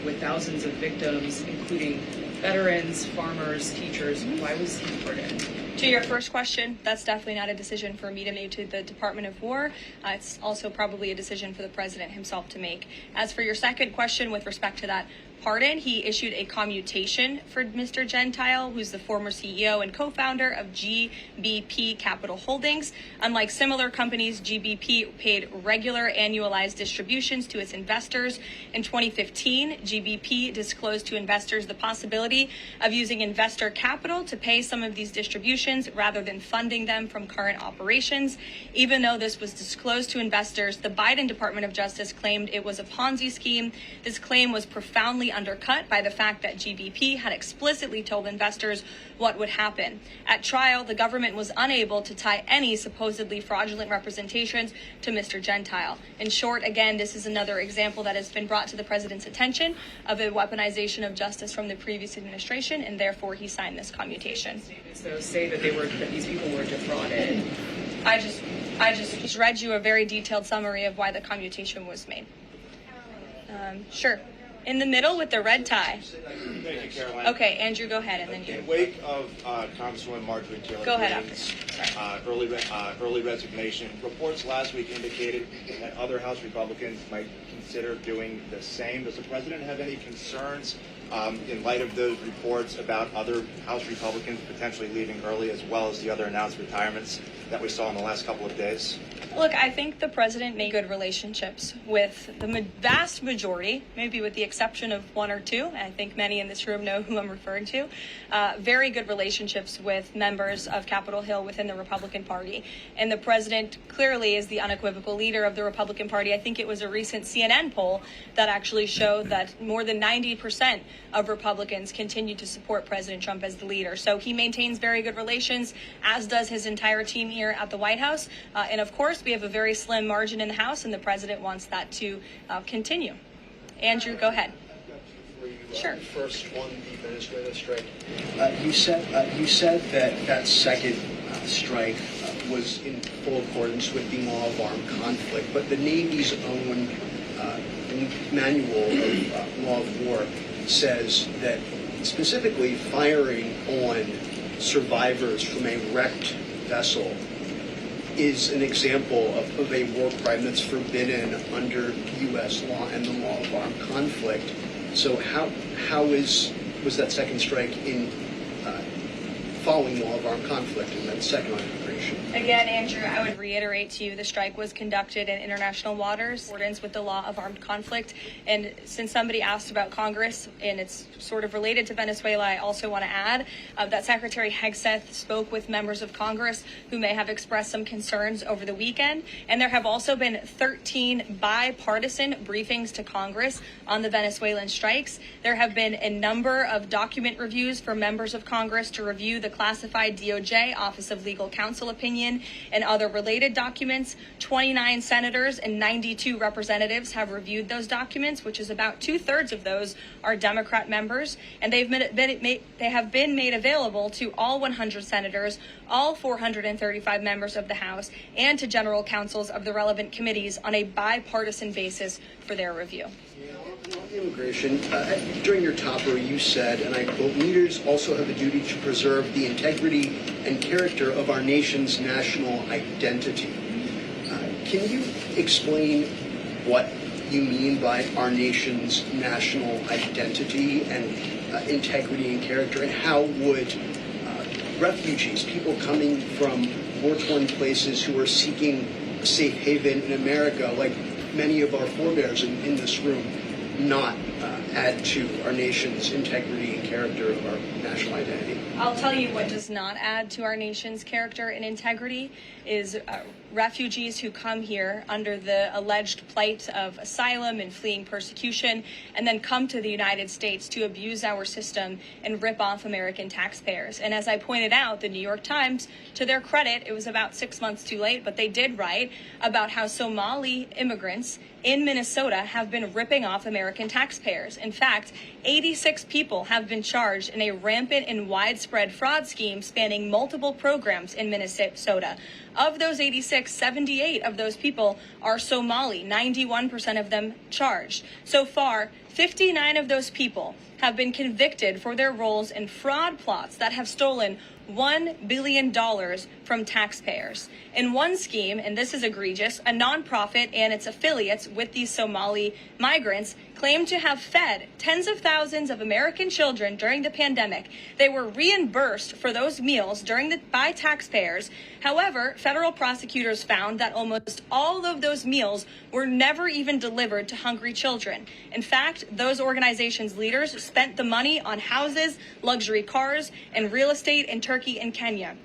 Speaker 14: with thousands of victims, including veterans, farmers, teachers. Why was he pardoned?
Speaker 9: To your first question, that's definitely not a decision for me to make to the Department of War. It's also probably a decision for the president himself to make. As for your second question with respect to that pardon, he issued a commutation for Mr. Gentile, who's the former CEO and co-founder of GBP Capital Holdings. Unlike similar companies, GBP paid regular annualized distributions to its investors. In 2015, GBP disclosed to investors the possibility of using investor capital to pay some of these distributions rather than funding them from current operations. Even though this was disclosed to investors, the Biden Department of Justice claimed it was a Ponzi scheme. This claim was profoundly undercut by the fact that GBP had explicitly told investors what would happen. At trial, the government was unable to tie any supposedly fraudulent representations to Mr. Gentile. In short, again, this is another example that has been brought to the president's attention of a weaponization of justice from the previous administration, and therefore he signed this commutation.
Speaker 14: So say that these people were defrauded.
Speaker 9: I just read you a very detailed summary of why the commutation was made. Sure. In the middle with the red tie.
Speaker 15: Thank you, Caroline.
Speaker 9: Okay, Andrew, go ahead, and then you.
Speaker 15: In wake of Congresswoman Marjorie Taylor
Speaker 9: Go ahead
Speaker 15: Greene's early resignation, reports last week indicated that other House Republicans might consider doing the same. Does the president have any concerns in light of those reports about other House Republicans potentially leaving early, as well as the other announced retirements that we saw in the last couple of days?
Speaker 9: Look, I think the president made good relationships with the vast majority, maybe with the exception of one or two. I think many in this room know who I'm referring to. Very good relationships with members of Capitol Hill within the Republican Party. And the president clearly is the unequivocal leader of the Republican Party. I think it was a recent CNN poll that actually showed that more than 90% of Republicans continue to support President Trump as the leader. So he maintains very good relations, as does his entire team here at the White House. And of course, we have a very slim margin in the House, and the president wants that to continue. Andrew, go ahead. Sure.
Speaker 16: First one, the Venezuela strike. You said that second strike was in full accordance with the law of armed conflict, but the Navy's own manual of law of war says that specifically firing on survivors from a wrecked vessel is an example of a war crime that's forbidden under U.S. law and the law of armed conflict. So how was that second strike in following law of armed conflict and that second operation?
Speaker 9: Again, Andrew, I would reiterate to you the strike was conducted in international waters in accordance with the law of armed conflict. And since somebody asked about Congress and it's sort of related to Venezuela, I also want to add that Secretary Hegseth spoke with members of Congress who may have expressed some concerns over the weekend. And there have also been 13 bipartisan briefings to Congress on the Venezuelan strikes. There have been a number of document reviews for members of Congress to review the classified DOJ Office of Legal Counsel opinion and other related documents. 29 senators and 92 representatives have reviewed those documents, which is about 2/3 of those are Democrat members, and they have been made available to all 100 senators, all 435 members of the House, and to general counsels of the relevant committees on a bipartisan basis for their review.
Speaker 16: Immigration, during your topper, you said, and I quote, leaders also have a duty to preserve the integrity and character of our nation's national identity. Can you explain what you mean by our nation's national identity and integrity and character, and how would refugees, people coming from war-torn places who are seeking a safe haven in America, like many of our forebears in this room, not add to our nation's integrity and character of our national identity?
Speaker 9: I'll tell you what does not add to our nation's character and integrity is refugees who come here under the alleged plight of asylum and fleeing persecution, and then come to the United States to abuse our system and rip off American taxpayers. And as I pointed out, the New York Times, to their credit, it was about 6 months too late, but they did write about how Somali immigrants in Minnesota have been ripping off American taxpayers. In fact, 86 people have been charged in a rampant and widespread fraud scheme spanning multiple programs in Minnesota. Of those 86, 78 of those people are Somali, 91% of them charged. So far, 59 of those people have been convicted for their roles in fraud plots that have stolen $1 billion from taxpayers. In one scheme, and this is egregious, a nonprofit and its affiliates with these Somali migrants claimed to have fed tens of thousands of American children during the pandemic. They were reimbursed for those meals by taxpayers. However, federal prosecutors found that almost all of those meals were never even delivered to hungry children. In fact, those organizations' leaders spent the money on houses, luxury cars, and real estate in Turkey and Kenya.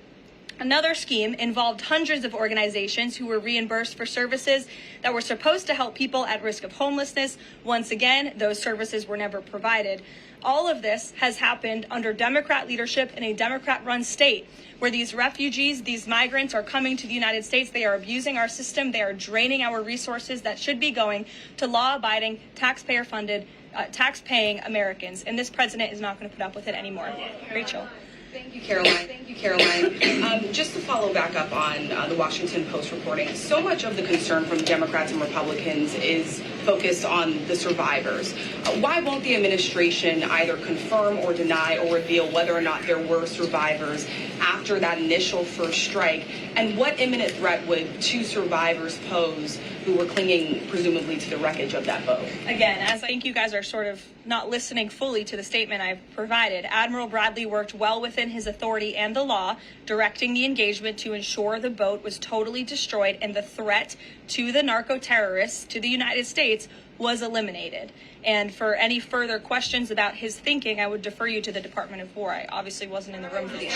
Speaker 9: Another scheme involved hundreds of organizations who were reimbursed for services that were supposed to help people at risk of homelessness. Once again, those services were never provided. All of this has happened under Democrat leadership in a Democrat-run state where these refugees, these migrants are coming to the United States. They are abusing our system. They are draining our resources that should be going to law-abiding, taxpayer-funded, tax-paying Americans. And this president is not going to put up with it anymore. Rachel.
Speaker 14: Thank you, Caroline. Just to follow back up on the Washington Post reporting, so much of the concern from Democrats and Republicans is focused on the survivors. Why won't the administration either confirm or deny or reveal whether or not there were survivors after that initial first strike? And what imminent threat would two survivors pose who were clinging presumably to the wreckage of that boat?
Speaker 9: Again, as I think you guys are sort of not listening fully to the statement I've provided, Admiral Bradley worked well within his authority and the law, directing the engagement to ensure the boat was totally destroyed and the threat to the narco-terrorists, to the United States, was eliminated. And for any further questions about his thinking, I would defer you to the Department of War. I obviously wasn't in the room for these.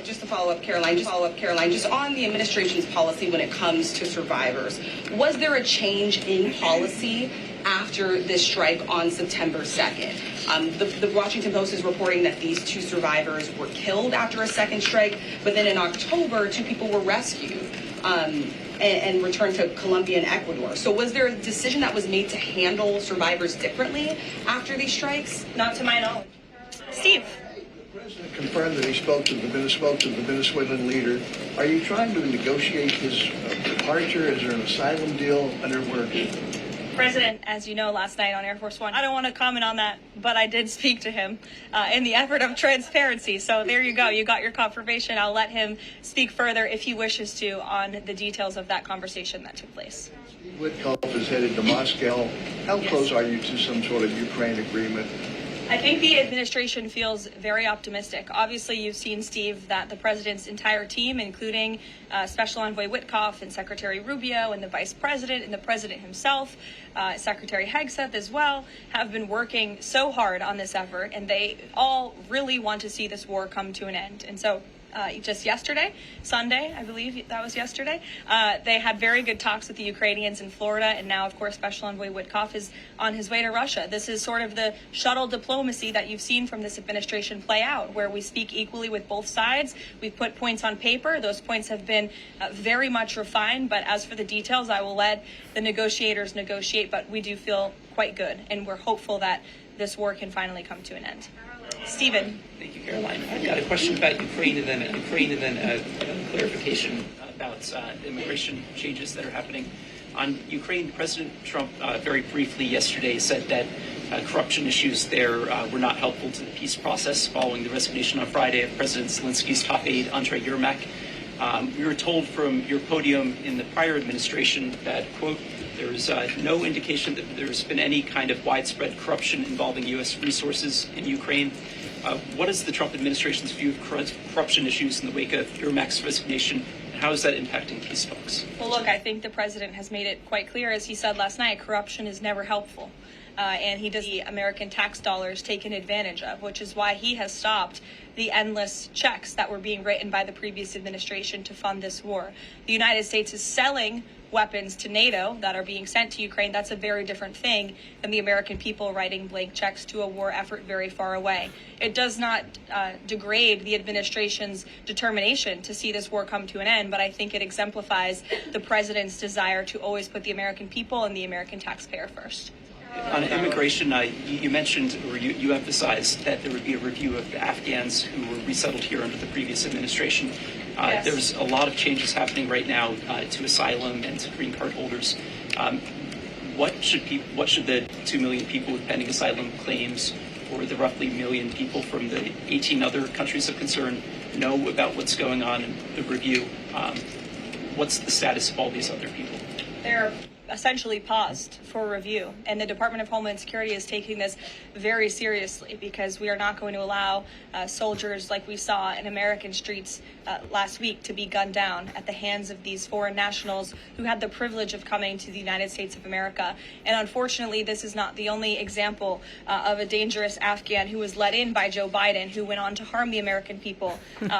Speaker 14: Just to follow up, Caroline, just on the administration's policy when it comes to survivors, was there a change in policy after this strike on September 2nd? The Washington Post is reporting that these two survivors were killed after a second strike, but then in October, two people were rescued and returned to Colombia and Ecuador. So was there a decision that was made to handle survivors differently after these strikes?
Speaker 9: Not to my knowledge. Steve.
Speaker 17: The president confirmed that he spoke to the Venezuelan leader. Are you trying to negotiate his departure? Is there an asylum deal underway?
Speaker 9: President, as you know, last night on Air Force One, I don't want to comment on that, but I did speak to him in the effort of transparency. So there you go. You got your confirmation. I'll let him speak further if he wishes to on the details of that conversation that took place.
Speaker 17: Witkoff is headed to Moscow. How close are you to some sort of Ukraine agreement?
Speaker 9: I think the administration feels very optimistic. Obviously, you've seen, Steve, that the president's entire team, including Special Envoy Witkoff and Secretary Rubio and the vice president and the president himself, Secretary Hegseth as well, have been working so hard on this effort, and they all really want to see this war come to an end. And so just yesterday, Sunday, I believe that was yesterday, they had very good talks with the Ukrainians in Florida, and now, of course, Special Envoy Witkoff is on his way to Russia. This is sort of the shuttle diplomacy that you've seen from this administration play out, where we speak equally with both sides. We've put points on paper. Those points have been very much refined, but as for the details, I will let the negotiators negotiate, but we do feel quite good, and we're hopeful that this war can finally come to an end. Stephen.
Speaker 18: Thank you, Caroline. I've got a question about Ukraine and then a clarification about immigration changes that are happening. On Ukraine, President Trump very briefly yesterday said that corruption issues there were not helpful to the peace process following the resignation on Friday of President Zelensky's top aide, Andrei Yermak. We were told from your podium in the prior administration that, quote, there is no indication that there's been any kind of widespread corruption involving U.S. resources in Ukraine. What is the Trump administration's view of corruption issues in the wake of Yermak's resignation, and how is that impacting peace talks?
Speaker 9: Well, look, I think the president has made it quite clear, as he said last night, corruption is never helpful. and he does the American tax dollars taken advantage of, which is why he has stopped the endless checks that were being written by the previous administration to fund this war. The United States is selling weapons to NATO that are being sent to Ukraine. That's a very different thing than the American people writing blank checks to a war effort very far away. It does not degrade the administration's determination to see this war come to an end, but I think it exemplifies the president's desire to always put the American people and the American taxpayer first.
Speaker 18: On immigration, you mentioned, or you emphasized that there would be a review of the Afghans who were resettled here under the previous administration.
Speaker 9: Yes.
Speaker 18: There's a lot of changes happening right now to asylum and to green card holders. What should the 2 million people with pending asylum claims, or the roughly 1 million people from the 18 other countries of concern, know about what's going on in the review? What's the status of all these other people?
Speaker 9: They're essentially paused for review, and the Department of Homeland Security is taking this very seriously, because we are not going to allow soldiers like we saw in American streets last week to be gunned down at the hands of these foreign nationals who had the privilege of coming to the United States of America. And unfortunately, this is not the only example of a dangerous Afghan who was let in by Joe Biden, who went on to harm the American people.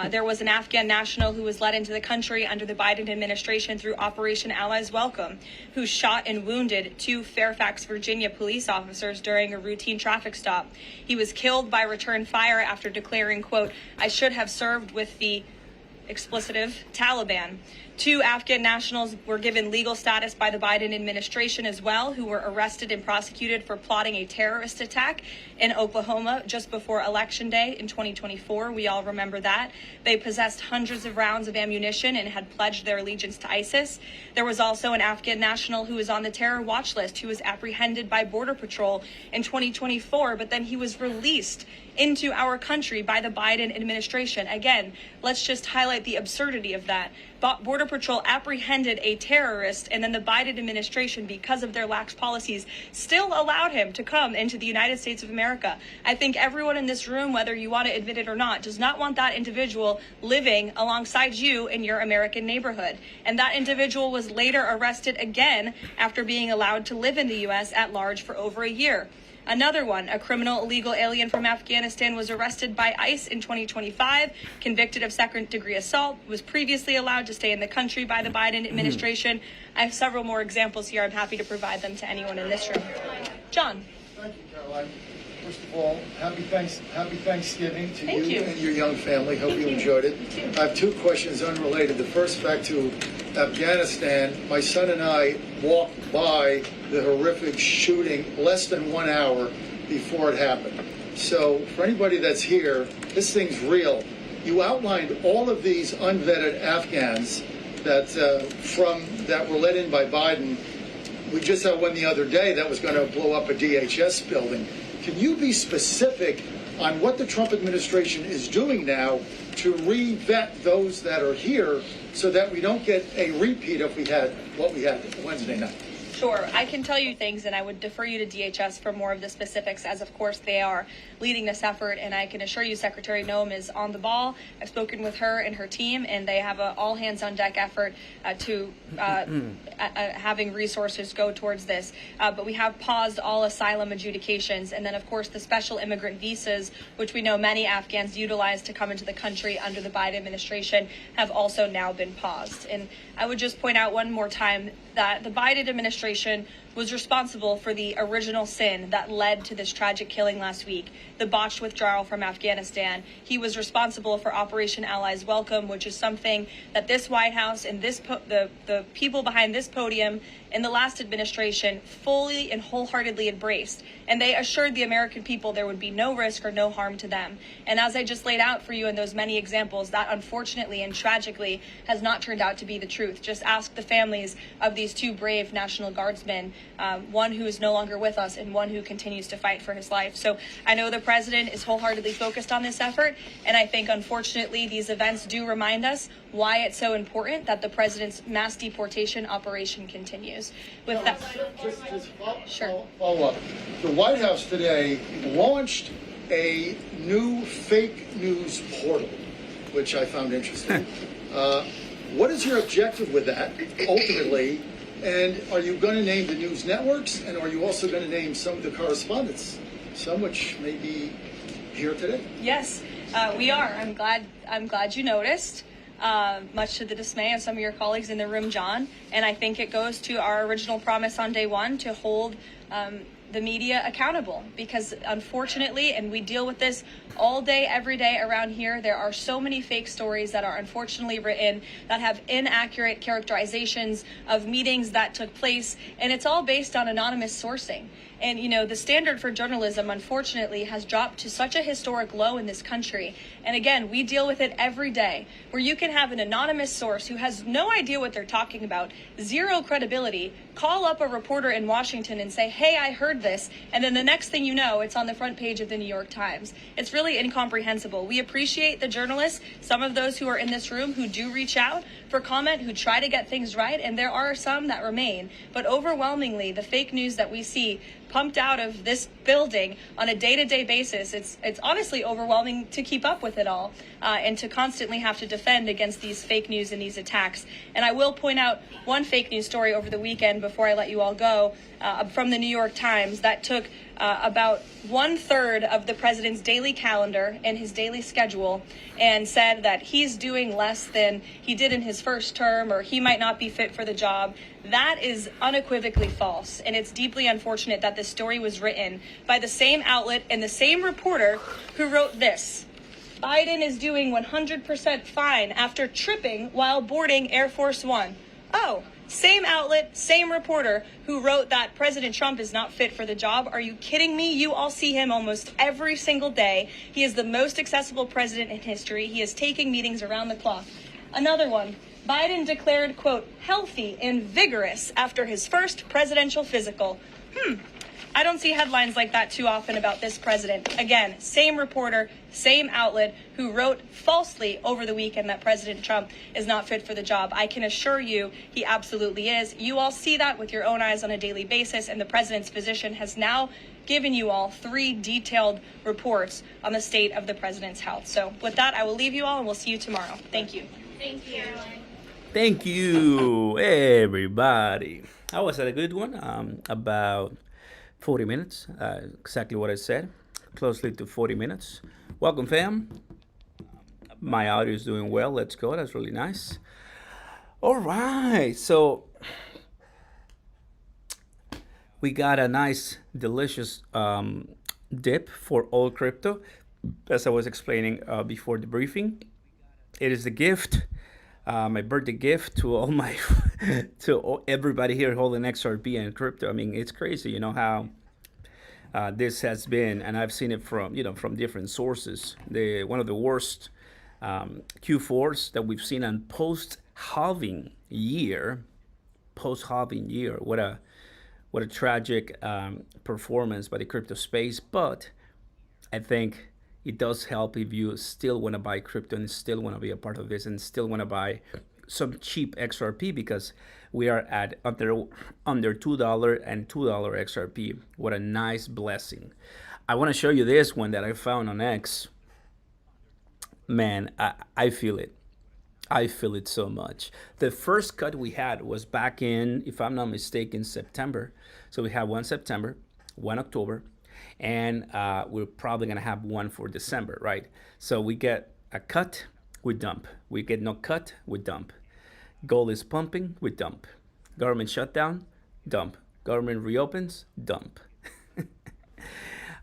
Speaker 9: There was an Afghan national who was let into the country under the Biden administration through Operation Allies Welcome, who shot and wounded 2 Fairfax, Virginia police officers during a routine traffic stop. He was killed by return fire after declaring, quote, "I should have served with the explicitive Taliban." 2 Afghan nationals were given legal status by the Biden administration as well, who were arrested and prosecuted for plotting a terrorist attack in Oklahoma just before Election Day in 2024. We all remember that. They possessed hundreds of rounds of ammunition and had pledged their allegiance to ISIS. There was also an Afghan national who was on the terror watch list, who was apprehended by Border Patrol in 2024, but then he was released into our country by the Biden administration. Again, let's just highlight the absurdity of that. Border Patrol apprehended a terrorist, and then the Biden administration, because of their lax policies, still allowed him to come into the United States of America. I think everyone in this room, whether you want to admit it or not, does not want that individual living alongside you in your American neighborhood. And that individual was later arrested again after being allowed to live in the U.S. at large for over a year. Another one, a criminal illegal alien from Afghanistan, was arrested by ICE in 2025, convicted of second-degree assault, was previously allowed to stay in the country by the Biden administration. I have several more examples here. I'm happy to provide them to anyone in this room. John.
Speaker 17: Thank you, Caroline. First of all, happy Thanksgiving to
Speaker 9: Thank you
Speaker 17: and your young family. Hope you enjoyed it. I have 2 questions unrelated. The first, back to Afghanistan. My son and I walked by the horrific shooting less than 1 hour before it happened. So for anybody that's here, this thing's real. You outlined all of these unvetted Afghans that were let in by Biden. We just had one the other day that was going to blow up a DHS building. Can you be specific on what the Trump administration is doing now to re-vet those that are here so that we don't get a repeat of what we had Wednesday night?
Speaker 9: Sure. I can tell you things, and I would defer you to DHS for more of the specifics, as of course they are leading this effort. And I can assure you Secretary Noem is on the ball. I've spoken with her and her team, and they have an all-hands-on-deck effort to having resources go towards this. But we have paused all asylum adjudications. And then, of course, the special immigrant visas, which we know many Afghans utilize to come into the country under the Biden administration, have also now been paused. And I would just point out one more time that the Biden administration was responsible for the original sin that led to this tragic killing last week, the botched withdrawal from Afghanistan. He was responsible for Operation Allies Welcome, which is something that this White House and the people behind this podium in the last administration fully and wholeheartedly embraced. And they assured the American people there would be no risk or no harm to them. And as I just laid out for you in those many examples, that unfortunately and tragically has not turned out to be the truth. Just ask the families of these 2 brave National Guardsmen, one who is no longer with us and one who continues to fight for his life. So I know the president is wholeheartedly focused on this effort, and I think unfortunately these events do remind us why it's so important that the president's mass deportation operation continues. With that,
Speaker 17: follow up. The White House today launched a new fake news portal, which I found interesting. What is your objective with that, ultimately? And are you going to name the news networks? And are you also going to name some of the correspondents, some which may be here today?
Speaker 9: Yes, we are. I'm glad you noticed. Much to the dismay of some of your colleagues in the room, John. And I think it goes to our original promise on day one to hold the media accountable, because unfortunately, and we deal with this all day, every day around here, there are so many fake stories that are unfortunately written that have inaccurate characterizations of meetings that took place, and it's all based on anonymous sourcing. And, you know, the standard for journalism, unfortunately, has dropped to such a historic low in this country. And again, we deal with it every day, where you can have an anonymous source who has no idea what they're talking about, zero credibility, call up a reporter in Washington and say, hey, I heard this. And then the next thing you know, it's on the front page of the New York Times. It's really incomprehensible. We appreciate the journalists, some of those who are in this room who do reach out for comment, who try to get things right, and there are some that remain. But overwhelmingly, the fake news that we see pumped out of this building on a day-to-day basis, it's honestly overwhelming to keep up with it all, and to constantly have to defend against these fake news and these attacks. And I will point out one fake news story over the weekend before I let you all go, from the New York Times that took about 1/3 of the president's daily calendar and his daily schedule and said that he's doing less than he did in his first term, or he might not be fit for the job. That is unequivocally false, and it's deeply unfortunate that this story was written by the same outlet and the same reporter who wrote this: Biden is doing 100% fine after tripping while boarding Air Force One. Oh, same outlet, same reporter who wrote that President Trump is not fit for the job. Are you kidding me? You all see him almost every single day. He is the most accessible president in history. He is taking meetings around the clock. Another one. Biden declared, quote, healthy and vigorous after his first presidential physical. I don't see headlines like that too often about this president. Again, same reporter, same outlet who wrote falsely over the weekend that President Trump is not fit for the job. I can assure you he absolutely is. You all see that with your own eyes on a daily basis, and the president's physician has now given you all 3 detailed reports on the state of the president's health. So with that, I will leave you all, and we'll see you tomorrow. Thank you.
Speaker 11: Thank you.
Speaker 1: Thank you, everybody. That was a good one. About 40 minutes, exactly what I said, closely to 40 minutes. Welcome, fam. My audio is doing well. Let's go. That's really nice. All right. So we got a nice, delicious dip for all crypto. As I was explaining before the briefing, it is a gift. My birthday gift to all my everybody here holding XRP and crypto. I mean, it's crazy, you know, how this has been, and I've seen it from different sources. One of the worst Q4s that we've seen on post-halving year. What a tragic performance by the crypto space. But I think it does help if you still want to buy crypto and still want to be a part of this and still want to buy some cheap XRP, because we are at under $2 and $2 XRP. What a nice blessing. I want to show you this one that I found on X. Man, I feel it. I feel it so much. The first cut we had was back in, if I'm not mistaken, September. So we had one September, one October, and we're probably gonna have one for December, right? So we get a cut, we dump. We get no cut, we dump. Gold is pumping, we dump. Government shutdown, dump. Government reopens, dump.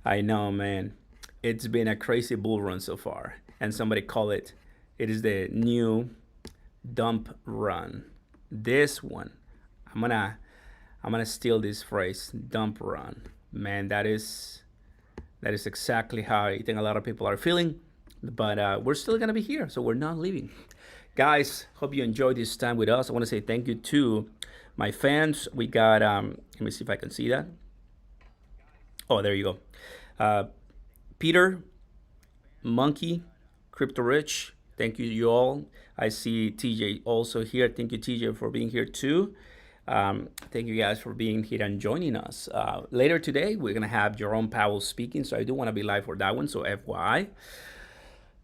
Speaker 1: I know, man. It's been a crazy bull run so far. And somebody call it is the new dump run. This one, I'm gonna steal this phrase, dump run. Man, that is exactly how I think a lot of people are feeling. But we're still gonna be here, so we're not leaving. Guys, hope you enjoyed this time with us. I want to say thank you to my fans. We got let me see if I can see that. Oh, there you go. Peter, Monkey, Crypto Rich, thank you, you all. I see TJ also here. Thank you, TJ, for being here too. Thank you guys for being here and joining us. Later today, we're gonna have Jerome Powell speaking, so I do want to be live for that one, so FYI.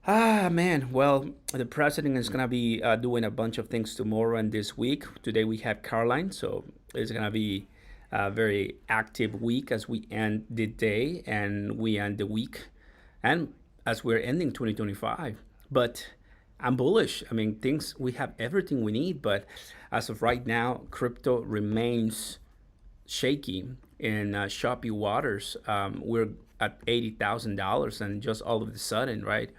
Speaker 1: Man, well, the president is gonna be doing a bunch of things tomorrow and this week. Today we have Caroline, so It's gonna be a very active week as we end the day and we end the week, and as we're ending 2025. But I'm bullish. I mean, we have everything we need, but as of right now, crypto remains shaky in choppy waters. We're at $80,000, and just all of a sudden, right,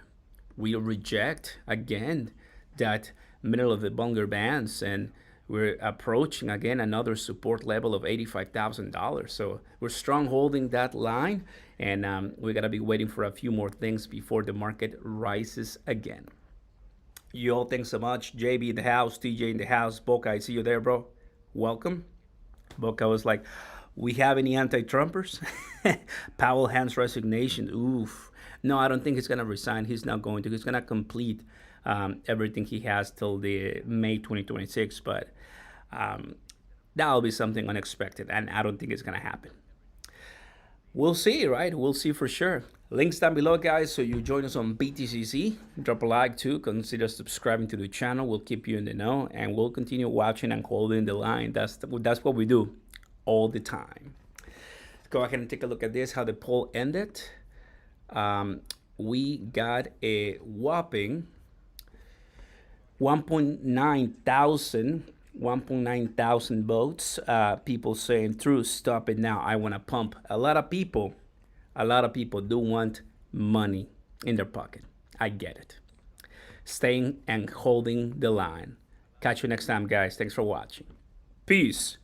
Speaker 1: we reject again that middle of the Bunger bands, and we're approaching again another support level of $85,000. So we're strong holding that line, and we gotta be waiting for a few more things before the market rises again. You all, thanks so much. JB in the house, TJ in the house, Boca, I see you there, bro. Welcome. Boca was like, we have any anti-Trumpers? Powell hands resignation. Oof. No, I don't think he's gonna resign. He's not going to. He's gonna complete everything he has till the May 2026, but that'll be something unexpected, and I don't think it's gonna happen. We'll see, right? We'll see for sure. Links down below, guys, so you join us on BTCC. Drop a like too. Consider subscribing to the channel. We'll keep you in the know, and we'll continue watching and holding the line. That's what we do all the time. Let's go ahead and take a look at this, how the poll ended. We got a whopping 1.9 thousand votes. People saying, "True, stop it now. I want to pump." A lot of people do want money in their pocket. I get it. Staying and holding the line. Catch you next time, guys. Thanks for watching. Peace.